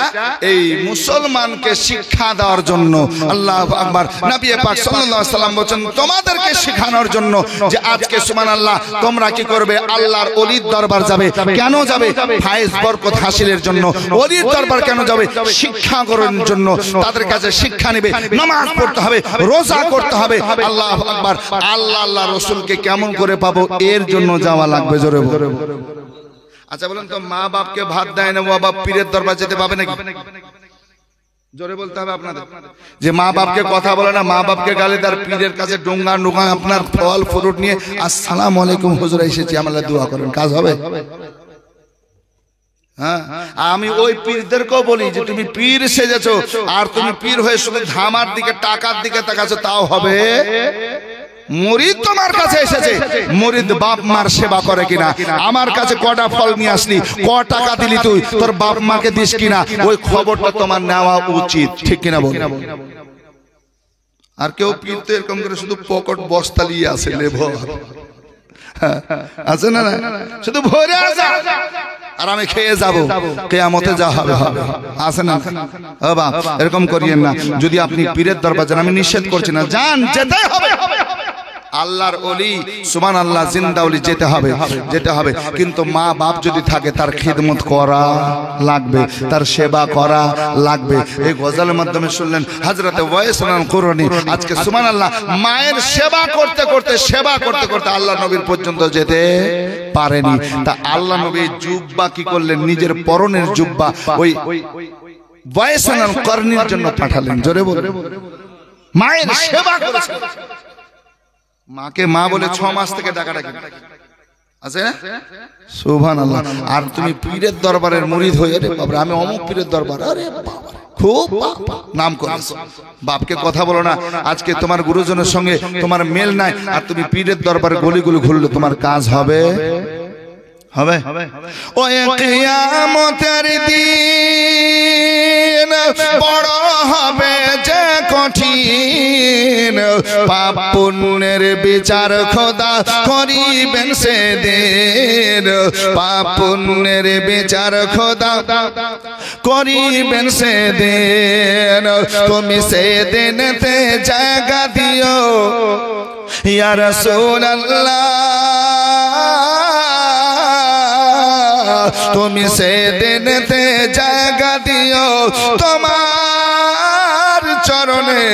এই মুসলমানকে শিক্ষা দেওয়ার জন্য আল্লাহু আকবার নবী পাক সাল্লাল্লাহু আলাইহি সাল্লাম বলেন তোমাদেরকে শেখানোর জন্য যে আজকে সুবহানাল্লাহ তোমরা কি করবে আল্লাহর ওলির দরবার যাবে কেন যাবে ফায়েজ বরকত হাসিলের জন্য ওলির দরবার কেন যাবে শিক্ষা করার জন্য তাদের কাছে শিক্ষা নেবে নামাজ পড়তে হবে রোজা করতে হবে আল্লাহু আকবার আল্লাহ আল্লাহ রাসূলকে কেমন করে পাবো এর জন্য যাওয়া লাগবে জোরে বলুন আচ্ছা বলুন তো মা বাপকে ভাত দেয় না বাবা পীরের দরবার যেতে পাবে নাকি জোরে বলতে হবে আপনাদের যে মা বাপকে কথা বলে না মা বাপকে গালি তার পীরের কাছে ডোঙ্গা ডোঙ্গা আপনার ফল ফ্রুট নিয়ে আসসালামু আলাইকুম হুজুর এসেছি আমাদের দোয়া করেন কাজ হবে হ্যাঁ আমি ওই পীরদেরকেও বলি যে তুমি পীর সেজেছো আর তুমি পীর হয়ে শুধু ধামার দিকে টাকার দিকে তাকাচ্ছো তাও হবে মুরিদ তোমার কাছে এসেছে মুরিদ বাপ মার সেবা করে কিনা আমার কাছে কটা ফল নিয়ে আসলি ক টাকা দিলি তুই তোর বাপ মাকে দিস কিনা ওই খবরটা তোমার নেওয়া উচিত ঠিক কিনা বল আর কেউ পীর তো এরকম করে শুধু পকেট বস্তা নিয়ে আসে লেবো আছে না শুধু ভরে আসে আর আমি খেয়ে যাবো কিয়ামতে যা হবে হবে আছে না বাবা এরকম করিয়েন না যদি আপনি পীরের দরবার যান আমি নিষেধ করছি না যান যেতে হবে আল্লাহর ওলি সুবহানাল্লাহ জিন্দা ওলি যেতে হবে কিন্তু মা বাপ যদি থাকে তার খিদমত করা লাগবে, তার সেবা করা লাগবে। এই গজলের মাধ্যমে শুনলেন হযরতে ওয়াইস কুরনি আজকে সুবহানাল্লাহ মায়ের সেবা করতে করতে আল্লাহ নবীর পর্যন্ত যেতে পারেনি। তা আল্লাহ নবী জুব্বা কি করলেন, নিজের পরনের জুব্বা ওই ওয়াইস কুরনির জন্য পাঠালেন। জোরে বলুন, মায়ের সেবা করেছে। মাকে মা বলে 6 মাস থেকে ডাকাডাকি আছে না, সুবহানাল্লাহ। আর তুমি পীরের দরবারের মুরিদ হয়ে রে বাবা, আমি অমুক পীরের দরবার, আরে বাবা খুব নাম করেছো, বাপকে কথা বলো না। আজকে তোমার গুরুজনের সঙ্গে তোমার মেল নাই, আর তুমি পীরের দরবারে গলিগুলো ঘুরলে তোমার কাজ হবে? ওই কিয়ামতের দিন বড় হবে যে কঠিন, পাপ পুণ্যের বিচার খোদা করিবেন সেদিন, পাপ পুণ্যের বিচার খোদা করিবেন সেদিন। তুমি সেদিনতে জায়গা দিও ইয়া রাসূলুল্লাহ, তুমি সেদিনতে জায়গা দিও তোমার চরণে,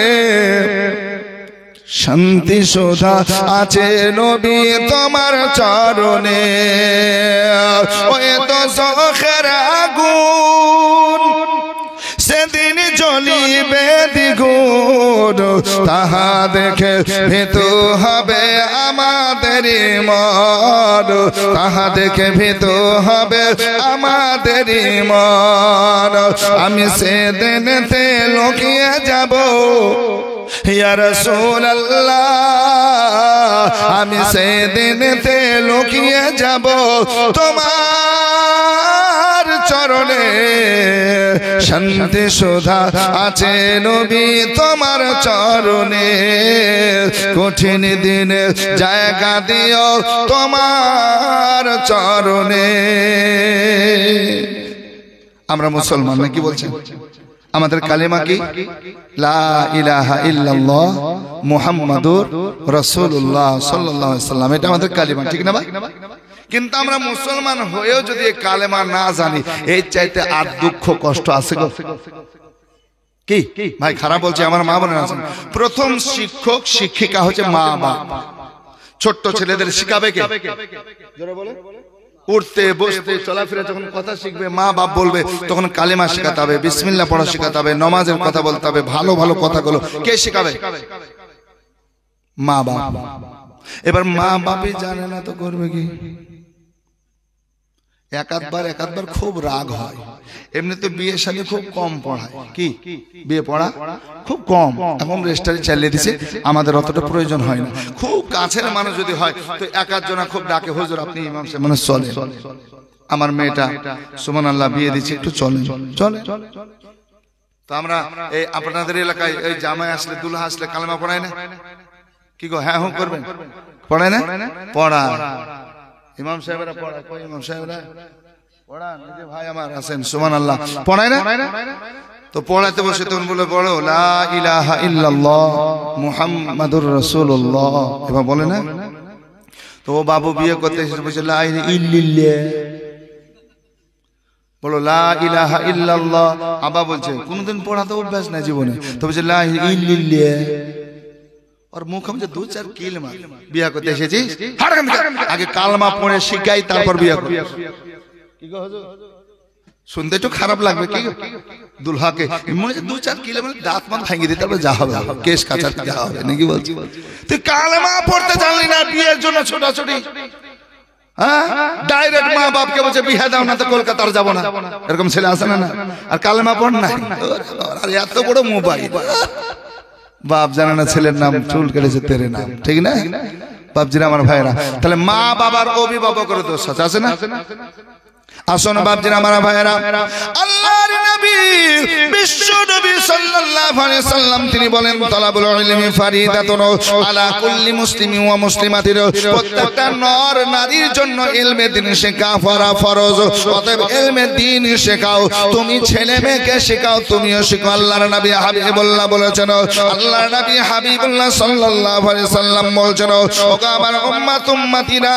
শান্তি সুধা আছে নবী তোমার চরণে। ওই তো চোখের আগুন সেদিন জ্বলিবে দ্বিগুণ, তাহা দেখে ভীতু হবে আমাদের মন, তাহা দেখে ভীতু হবে আমাদের মন। আমি সেদিনতে লুকিয়ে যাব ইয়া রাসূলুল্লাহ, আমি সেদিনতে লুকিয়ে যাব তোমার চরণে, শান্তি সুধা আছে নবী তোমার চরণে। কঠিন দিনে জায়গা দিও তোমার চরণে। আমরা মুসলমান নাকি বলছেন? আমাদের কালেমা কি? লা ইলাহা ইল্লাল্লাহ মুহাম্মাদুর রাসূলুল্লাহ সাল্লাল্লাহু আলাইহি ওয়াসাল্লাম, এটা আমাদের কালেমা, ঠিক না ভাই? কিন্তু আমরা মুসলমান হয়েও যদি এই কালেমা না জানি, এই চাইতে আর দুঃখ কষ্ট আছে গো? কি ভাই খারাপ বলছে? আমার মা বোনেরা আছেন, প্রথম শিক্ষক শিক্ষিকা হচ্ছে মা বাপ। ছোট্ট ছেলেদের শিখাবে কে? জোরে বলে। উঠতে বসতে চলাফেরা যখন কথা শিখবে, মা বাপ বলবে, তখন কালেমা শেখাতে হবে, বিসমিল্লাহ পড়া শেখাতে হবে, নামাজের কথা বলতে হবে, ভালো ভালো কথাগুলো কে শেখাবে? মা বাপ। এবার মা বাপই জানে না তো করবে কি? একাধবার খুব রাগ হয়। এমনি তো বিয়ের সাথে খুব কম পড়ায়, কি বিয়ে পড়া খুব কম, এখন রেজিস্ট্রারি চালিয়ে দিছে, আমাদের অতটা প্রয়োজন হয় না। খুব কাছের মানুষ যদি হয় তো একাধজনা খুব ডাকে, হুজুর আপনি ইমাম সাহেব, মানে চলে আমার মেয়েটা সুবহানাল্লাহ বিয়ে দিচ্ছে, একটু চলে। তো আমরা এই আপনাদের এলাকায় এই জামাই আসলে দুলহা আসলে কালেমা পড়ায় না? কি গো, হ্যাঁ করবেন? পড়ায় না? পড়ায়। ইমাম সাহেবরা পড়ায়, কই ইমাম সাহেবরা পড়ান? এই যে ভাই আমার আছেন সুবহানাল্লাহ, পড়ায় না? তো পড়াতে বসে তখন বলে পড়ো লা ইলাহা ইল্লাল্লাহ মুহাম্মাদুর রাসূলুল্লাহ, এবার বলে না? তো ও বাবু বিয়ে করতে এসে বলছে লা ইলাহা ইল্লাল্লাহ, বলো লা ইলাহা ইল্লাল্লাহ। আবা বলছে কোনদিন পড়াতে অভ্যাস নাই জীবনে, তো বলছে লা ইলাহা ইল্লাল্লাহ, আর মুখ মধ্যে 2-4 কিল মার। বিয়ে করতে এসেছিস, আগে কালমা পড়ে শিখাই তারপর বিয়ে কর। কি গো হুজুর, শুনতে একটু খারাপ লাগবে কি দুলহাকে, মনে 2-4 কিলো মানে দাঁত মান ভাঙিয়ে দিতে হবে, যা হবে কেস কাচাতে যা হবে নাকি বলছি। তুই কালমা পড়তে জানলি না, বিয়ের জন্য ছোটাছুটি, হ্যাঁ ডাইরেক্ট মা বাপকে বলছে বিয়ে দাও না তো কলকাতার যাবো না, এরকম ছেলে আসে না? আর কালমা পড় না, আর এত বড় মোবাইল, বাপ জানে না ছেলের নাম চুল কেটেছে তেরে নাম, ঠিক না বাপজিরা আমার ভাইরা? তাহলে মা বাবার অভিভাবকের দোষ আছে না? আসুন বাপজিরা আমার ভাইয়েরা, আল্লাহর নবী বিশ্ব নবী সাল্লাল্লাহু আলাইহি সাল্লাম তিনি বলেন তালাবুল ইলমি ফারিদাতুন আলা কুল্লি মুসলিমিন ওয়া মুসলিমাতিন, প্রত্যেকটা নর নারীর জন্য ইলমে দ্বীন শেখা ফরজ। অতএব ইলমে দ্বীন শেখাও, তুমি ছেলে মেয়েকে শেখাও, তুমিও শেখো। আল্লাহর নবী হাবিবুল্লাহ বলেছেন, আল্লাহর নবী হাবিবুল্লাহ সাল্লাল্লাহু আলাইহি সাল্লাম বলেছেন, ওগো আমার উম্মত উম্মতিরা,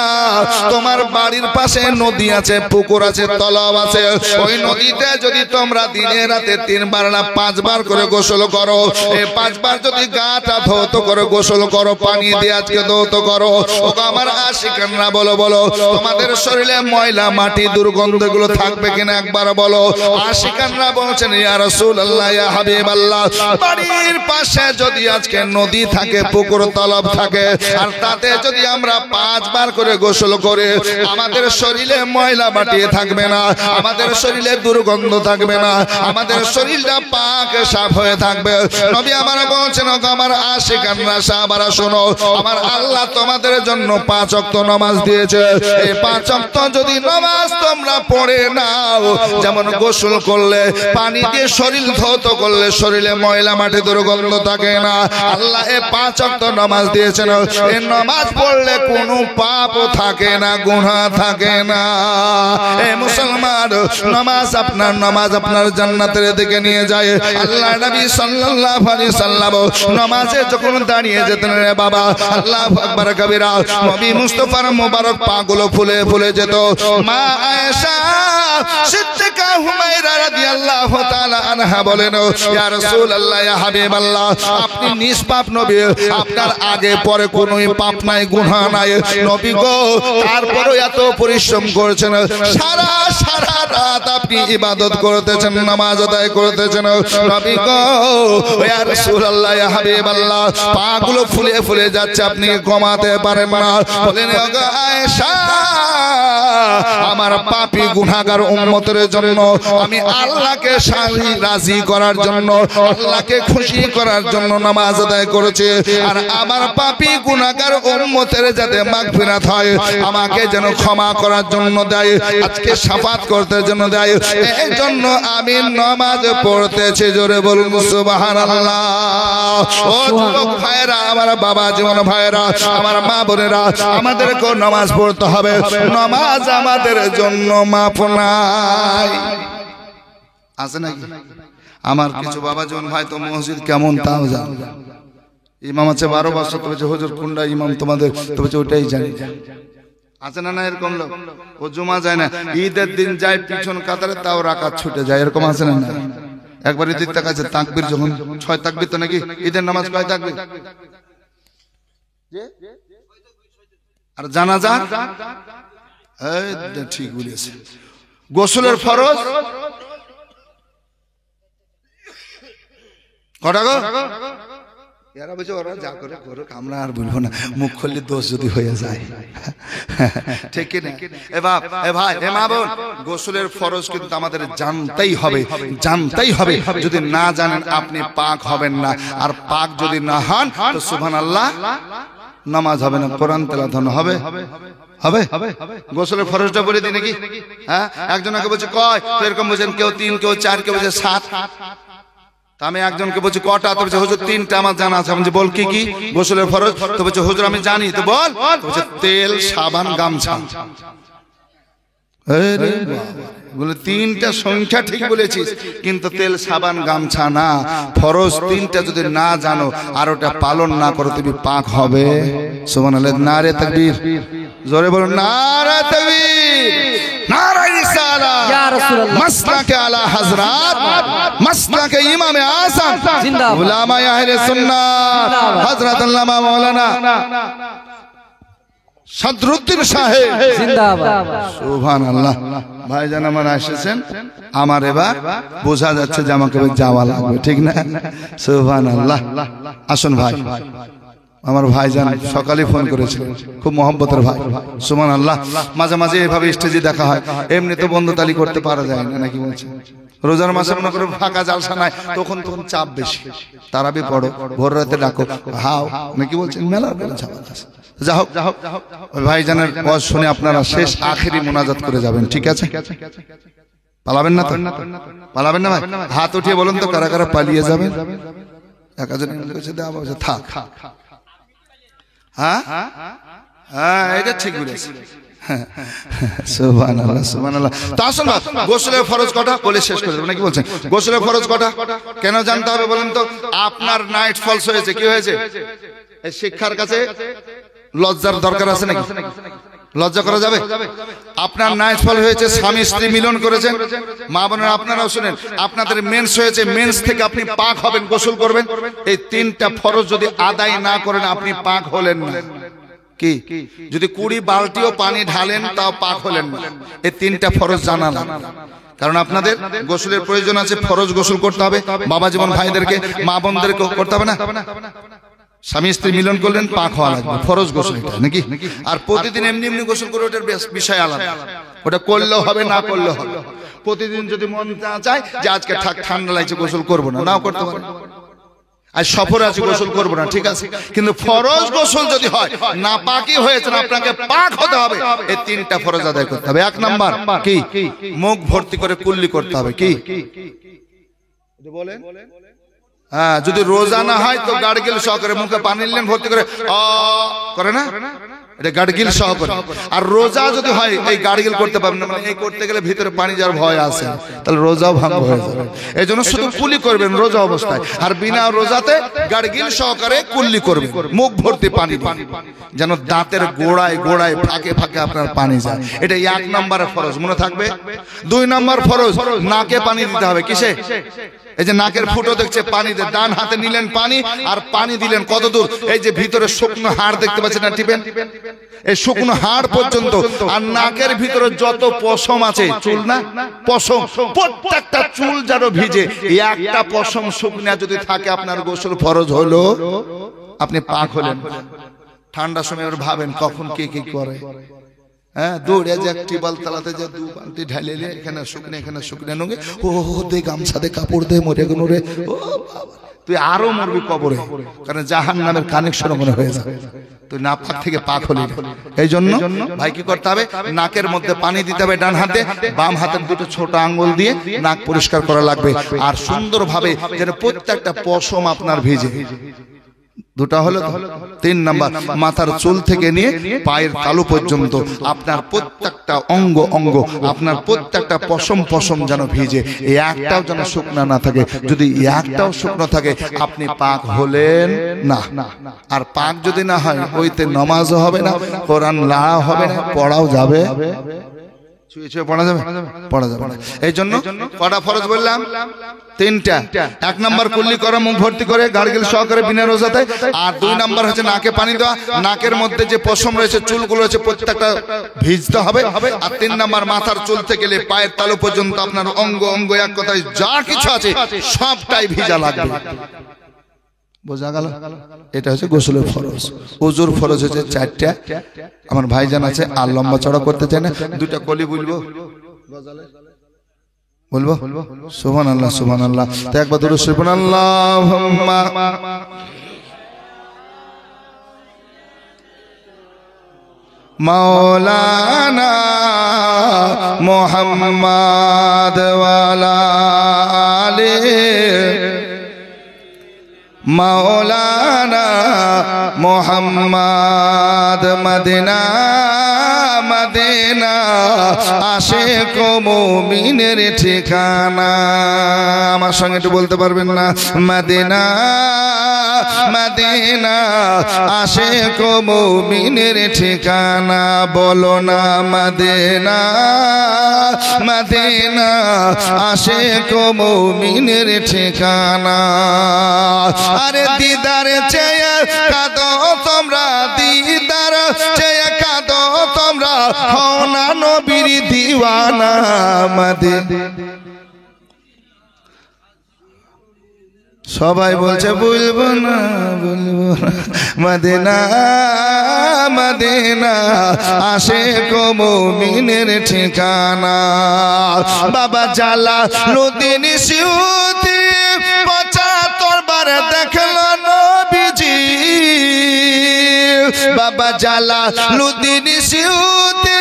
তোমার বাড়ির পাশে নদী আছে, পুকুর আছে, তলাব আছে, ওই নদীতে যদি তোমরা দিনে রাতে 3 বার না 5 বার করে গোসল করো, এই 5 বার যদি গাটা ধৌত করে গোসল করো, পানি দিয়ে আজকে ধৌত করো, ওগো আমার আশিকানরা বলো বলো তোমাদের শরীরে ময়লা মাটি দুর্গন্ধগুলো থাকবে কিনা একবার বলো। আশিকানরা বলছেন ইয়া রাসূলুল্লাহ ইয়া হাবিবাল্লাহ, বাড়ির পাশে যদি আজকে নদী থাকে, পুকুর তলাব থাকে, আর তাতে যদি আমরা 5 বার করে গোসল করে আমাদের শরীরে ময়লা মাটি থাকবে না, আমাদের শরীরে দুর্গন্ধ থাকবে না, আমাদের শরীরটা পাক সাফ হয়ে থাকবে। নবী আমার বলছেন, আমার আশিকানরা সাহাবারা শোনো, আমার আল্লাহ তোমাদের জন্য 5 ওয়াক্ত নামাজ দিয়েছে। এই 5 ওয়াক্ত যদি নামাজ তোমরা পড়ে নাও, যেমন গোসল করলে পানি দিয়ে শরীর ধৌত করলে শরীরে ময়লা মাটি দুর্গন্ধ থাকে না, আল্লাহ এই 5 ওয়াক্ত নামাজ দিয়েছেন। এই নামাজ পড়লে কোনো পাপ থাকে না, গুনাহ থাকে না। এই মুসলমান, নামাজ আপনার জান্নাতের দিকে নিয়ে যায়। আল্লাহ নবী সাল্লাল্লাহু আলাইহি সাল্লাম নামাজে যখন দাঁড়িয়ে যেতেন রে বাবা, আল্লাহু আকবার কবিরা, নবী মুস্তাফার মোবারক পাগুলো ফুলে ফুলে যেত। মা আয়েশা সিদ্দিকা হুমায়রা রাদিয়াল্লাহু তাআলা আনহা বলেন, ইয়া রাসূলুল্লাহ ইয়া হাবিবাল্লাহ, আপনি নিষ্পাপ নবী, আপনার আগে পরে কোনো পাপ নাই, গুনাহ নাই নবী গো, তারপরও এত পরিশ্রম করেছেন, সারা রাত আপনি ইবাদত করতেছেন, নামাজ আদায় করতেছেন নবী গো, ইয়া রাসূলুল্লাহ ইয়া হাবিবাল্লাহ, পাগুলো ফুলে ফুলে যাচ্ছে, আপনি কমাতে পারেন না। বলেন ওগো আয়েশা, আমার পাপী গুনাহগার উম্মতের জন্য আমি আল্লাহকে রাজি করার জন্য, আল্লাহকে খুশি করার জন্য নামাজ আদায় করেছি, আর আমার পাপী গুনাহগার উম্মতের যাতে মাগফিরাত হয়, আমাকে যেন ক্ষমা করার জন্য দেয়, আজকে শাফাত করতে জন্য দেয়, এই জন্য আমি নামাজ পড়তেছি। জোরে বলুন সুবহানাল্লাহ। ও যুবক ভাইরা, আমার বাবা জীবন ভাইরা, আমার মা বোনেরা, আমাদেরকে নামাজ পড়তে হবে। নামাজ আমাদের জন্য মাপ নাই, আছে নাকি? আমার কিছু বাবা জীবন ভাই তো মসজিদ কেমন তাও জান, ইমাম আছে 12 বছর, তবে হুজুর কোনটা ইমাম তোমাদের, তবে ওইটাই জানি, আছে না? না এরকম লোক, ও জুমা যায় না, ঈদের দিন যায় পিছন কাতারে, তাও রাকাত ছুটে যায়, এরকম আছে না? না, একবার ঈদের তাকাচ্ছে তাকবীর যখন 6 তাকবীর, তো নাকি ঈদের নামাজ কয় তাকবীর? আর জানাজা, এই ঠিক বলেছে। গোসলের ফরজ কটা গো? এরা বলছে ওরা যা করে করুক, আমরা আর বলবো না, মুখ খুললে দোষ যদি হয়ে যায়, ঠিক কি না? এ বাপ, এ ভাই, এ মা বোন, গোসলের ফরজ কিন্তু আমাদের জানতেই হবে, জানতেই হবে। যদি না জানেন আপনি পাক হবেন না, আর পাক যদি না হন তো সুবহানাল্লাহ নামাজ হবে না, কোরআন তেলাওয়াত হবে হবে গোসলের ফরজটা বলে দিই নাকি? হ্যাঁ, একজনকে বলছে কয়, তো এরকম বলছেন, কেউ 3, কেউ 4, কেউ বলছে 7। তা আমি একজনকে বলছি কটা, তো বলছে হুজুর 3টা আমার জানা আছে। আমি বলছি বল কি কি গোসলের ফরজ? তো বলছে হুজুর আমি জানি। তো বল। বলছে তেল, সাবান, গামছা। আরে বলে 3টা সংখ্যা ঠিক বলেছিস, কিন্তু তেল, সাবান, গামছা না। ফরজ 3টা যদি না জানো আর ওটা পালন না করো, তুমি পাক হবে। সুবহানাল্লাহ। নারে তাকবীর, জোরে বলুন নারে তাকবীর, নারে রিসালাত, ইয়া রাসূলুল্লাহ, মাসলাকে আলা হযরত, মাসলাকে ইমামে আযম, জিন্দাবাদ, উলামা আহলে সুন্নাত, হযরত আল্লামা মাওলানা সদরুদ্দিন সাহেব, জিন্দাবাদ, সুবহানাল্লাহ। ভাইজান আমার এসেছেন, আমার এবার বোঝা যাচ্ছে যে আমাকে যাওয়া লাগবে, ঠিক না? সুবহানাল্লাহ। আসুন ভাই, আমার ভাইজান সকালে ফোন করেছিলেন, খুব মহব্বতের ভাই, সুবহানাল্লাহ। মাঝে মাঝে এভাবে স্টেজে দেখা হয়, এমনি তো বন্ধুতালি করতে পারা যায় না, নাকি বলছেন? রোজার মাসে মনে করে ফাঁকা জালসা নাই, তখন চাপ বেশি, তারাবি পড়ো, ভোর রাতে ডাকো, হাও, নাকি বলছেন? মেলা চাপ আছে। যা হোক ওই ভাইজানের ওয়াজ শুনে আপনারা শেষ আখেরি মোনাজাত করে যাবেন, ঠিক আছে? পালাবেন না তো? পালাবেন না ভাই? হাত উঠিয়ে বলুন তো কারা কারা পালিয়ে যাবেন। একজন থাক। হ্যাঁ হ্যাঁ, এটা ঠিক বলেছে। সুবহানাল্লাহ সুবহানাল্লাহ। তো আসল গোসলের ফরজ কটা বলে শেষ করে দেব নাকি বলছেন? গোসলের ফরজ কটা কেন জানতে হবে বলেন তো? আপনার নাইট ফলস হয়েছে, কি হয়েছে? এই শিক্ষার কাছে লজ্জার দরকার আছে নাকি? লজ্জা করা যাবে? আপনার নাইট ফল হয়েছে, স্বামী স্ত্রী মিলন করেছেন, মা বোনেরা আপনারাও শুনেন, আপনাদের মেন্স হয়েছে, মেন্স থেকে আপনি পাক হবেন, গোসল করবেন। এই তিনটা ফরজ যদি আদায় না করেন আপনি পাক হলেন না। কি যদি 20 বালতিও পানি ঢালেন তাও পাক হলেন না। এই তিনটা ফরজ জানা না, কারণ আপনাদের গোসলের প্রয়োজন আছে, ফরজ গোসল করতে হবে। বাবা জীবন ভাইদেরকে, মা বোনদেরকে করতে হবে না? স্বামী স্ত্রী মিলন করলেন, পাক হওয়া লাগবে, ফরজ গোসল এটা নাকি? আর প্রতিদিন এমনি এমনি গোসল করে ওটার বিষয় আলাদা, ওটা করলেও হবে না করলেও হবে। প্রতিদিন যদি মন না চায় যে আজকে ঠান্ডা লাগছে গোসল করবো না, নাও করতে পারে। আর সফরে আছে গোসল করবো না, ঠিক আছে, কিন্তু ফরজ গোসল যদি হয়, না পাকি হয়েছে না, আপনাকে পাক হতে হবে। এই তিনটা ফরজ আদায় করতে হবে। 1 নাম্বার কি? মুখ ভর্তি করে কুল্লি করতে হবে। কি বলেন? হ্যাঁ, যদি রোজা না হয় তো গার্গিল সহকারে মুখে পানি নিলেন ভর্তি করে করে না, এটা গার্গিল সহকারে। আর রোজা যদি হয় এই গার্গিল করতে পারবেন না, মানে এই করতে গেলে ভিতরে পানি যাওয়ার ভয় আছে, তাহলে রোজাও ভঙ্গ হয়ে যাবে। এই জন্য শুধু কুলি করবেন রোজা অবস্থায়, আর বিনা রোজাতে গার্গিল সহকারে কুল্লি করবেন, মুখ ভর্তি পানি যেন দাঁতের গোড়ায় গোড়ায় ফাঁকে ফাঁকে আপনার পানি যায়। এটা 1 নম্বরের ফরজ, মনে থাকবে। 2 নম্বর ফরজ, নাকে পানি দিতে হবে। কিসে? এই যে নাকের ফুটো দেখছে, পানি দিয়ে ডান হাতে নিলেন পানি, আর পানি দিলেন কত দূর? এই যে ভিতরে শুকনো হাড় দেখতে পাচ্ছেন না, টিপেন, এই শুকনো হাড় পর্যন্ত। আর নাকের ভিতরে যত পশম আছে, চুল না পশম, প্রত্যেকটা চুল যেন ভিজে। একটা পশম শুকনা যদি থাকে আপনার গোসল ফরজ হলো, আপনি পাক হলেন। ঠান্ডার সময় ভাবেন কখন কে কি করে, হ্যাঁ, দৌড়ে যে টিউবওয়েল তালাতে যে 2 বালতি ঢালে এখানে শুকনে এখানে শুকনে নুঙ্গে, ও দে গামছা দে কাপড় দে, মরে গেল রে, ও তুই আরো মরবি কবরে, কারণ জাহান্নামের কানেকশন মনে হয়ে যাবে। তুই না পাক থেকে পাক হলি। এই জন্য ভাই কি করতে হবে? নাকের মধ্যে পানি দিতে হবে ডান হাতে, বাম হাতের 2টো ছোট আঙ্গুল দিয়ে নাক পরিষ্কার করা লাগবে। আর সুন্দরভাবে যেন প্রত্যেকটা পশম আপনার ভিজে। 2টা হলো। 3 নাম্বার, মাথার চুল থেকে নিয়ে পায়ের তালু পর্যন্ত আপনার প্রত্যেকটা অঙ্গ অঙ্গ, আপনার প্রত্যেকটা পশম পশম যেন ভিজে, এই একটাও যেন শুকনো না থাকে। যদি একটাও শুকনো থাকে আপনি পাক হলেন না। আর পাক যদি না হয়, ওইতে নামাজও হবে না, কোরআন লাড়া হবে না, পড়াও যাবে, পড়া যাবে না। এই জন্য কটা ফরজ বললাম? 3টা। 1 নাম্বার কুল্লি করা, মুখ ভর্তি করে গার্গিল সহকারে বিনা রোজাতে। আর 2 নাম্বার হচ্ছে নাকে পানি দেওয়া, নাকের মধ্যে যে পশম রয়েছে, চুলগুলো রয়েছে, প্রত্যেকটা ভিজতে হবে। আর 3 নাম্বার, মাথার চুল থেকে পায়ের তালু পর্যন্ত আপনার অঙ্গ অঙ্গ, এক কথায় যা কিছু আছে সবটাই ভিজা লাগবে। বোঝা গেল? এটা হচ্ছে গোসলের ফরজ। ওযুর ফরজ হচ্ছে 4টা। আমার ভাইজান আছে, আর লম্বা চড়া করতে চায় না, 2টা কলি বলবো, সুবহানাল্লাহ সুবহানাল্লাহ। তো একবার দুরূদ শরীফ পড়ুন, আল্লাহুম্মা মাওলানা মুহাম্মাদ ওয়া আলা আলিহি মাওলানা মুহাম্মাদ। মদিনা মদিনা আশিক ও মুমিনের ঠিকানা। আমার সঙ্গে একটু বলতে পারবেন না? মদিনা মদিনা আশিক ও মুমিনের ঠিকানা। বলো না মদিনা মদিনা আশিক ও মুমিনের ঠিকানা। আরে দিদার চেয়ে কাঁদো তোমরা, দিদার চেয়ে কাঁদো তোমরা, হও না নবীর দিওয়ানা। মদিনা সবাই বলছে বলবো না বলবো না। মদিনা মদিনা আশিক ও মুমিনের ঠিকানা। বাবা জালালউদ্দিন সিউতি 75 বার দেখলো নবীজি। বাবা বা জালালউদ্দিন সিউতি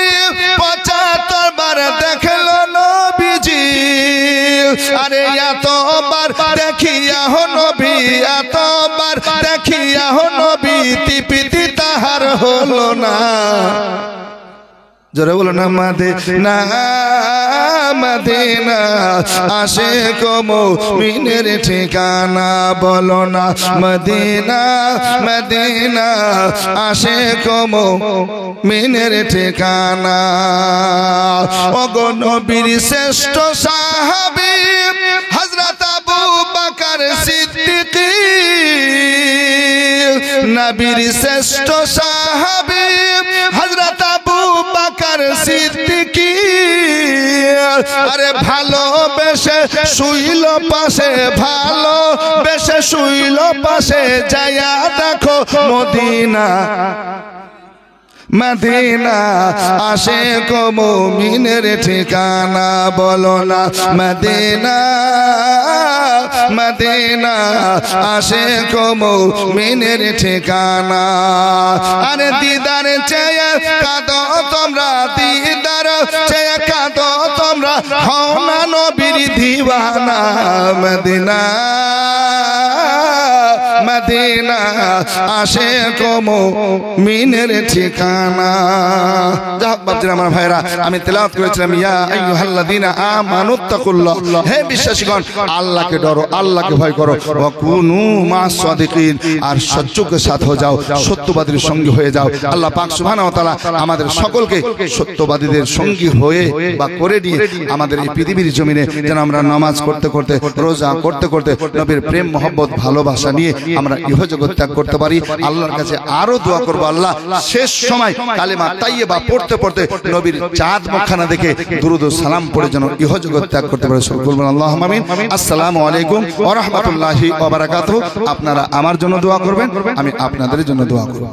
75 বার দেখলো নবীজি আরে এতবার দেখিয়া হো নবী এতবার দেখিয়া হো নবী তৃপ্তি তাহার হলো না জোরে বলো না মদিনা মদিনা আশিক মুমিনের ঠিকানা বলো না মদিনা মদিনা আশিক মুমিনের ঠিকানা ওগো নবীর শ্রেষ্ঠ সাহাবী হযরত আবু বকর সিদ্দিক নবীর শ্রেষ্ঠ সাহাবী হযরত আবু বকর সিদ্দিক আরে ভালোবেসে শুইল পাশে ভালোবেসে শুইল পাশে যায়া দেখো মদিনা মদিনা আশিক মুমিনের ঠিকানা বলো না মদিনা মদিনা আশিক মুমিনের ঠিকানা আরে দিদার চেয়ে কাঁদো তোমরা দিদার চেয়ে কাঁদো তোমরা হও না নবীর দিওয়ানা মদিনা মদিনা আশিক মুমিনের ঠিকানা যাক বাপজিরা আমার ভাইরা আমি তেলাওয়াত করেছিলাম ইয়া আইয়ুহাল্লাযীনা আমানুত্তাকুল্লাহ হে বিশ্বাসীগণ আল্লাহকে ডরো আল্লাহকে ভয় করো ওয়া কুনু মা'আস সাদিকিন আর সত্যকে সাথ হয়ে যাও সত্যবাদীর সঙ্গী হয়ে যাও আল্লাহ পাক সুবহানাহু ওয়া তাআলা আমাদের সকলকে সত্যবাদীদের সঙ্গী হয়ে বা করে নিয়ে আমাদের এই পৃথিবীর জমিনে যেন আমরা নামাজ করতে করতে রোজা করতে করতে নবীর প্রেম মহব্বত ভালোবাসা নিয়ে আমরা ইহজগৎ ত্যাগ করতে পারি আল্লাহর কাছে আরো দোয়া করব আল্লাহ শেষ সময় কালেমা তাইয়্যিবা পড়তে পড়তে নবীর চাঁদ মুখখানা দেখে দুরূদ ও সালাম পড়ে যেন ইহজগৎ ত্যাগ করতে পারে সকল বলুন আল্লাহুম্মা আমিন আসসালামু আলাইকুম ওয়া রাহমাতুল্লাহি ওয়া বারাকাতুহু আপনারা আমার জন্য দোয়া করবেন আমি আপনাদের জন্য দোয়া করব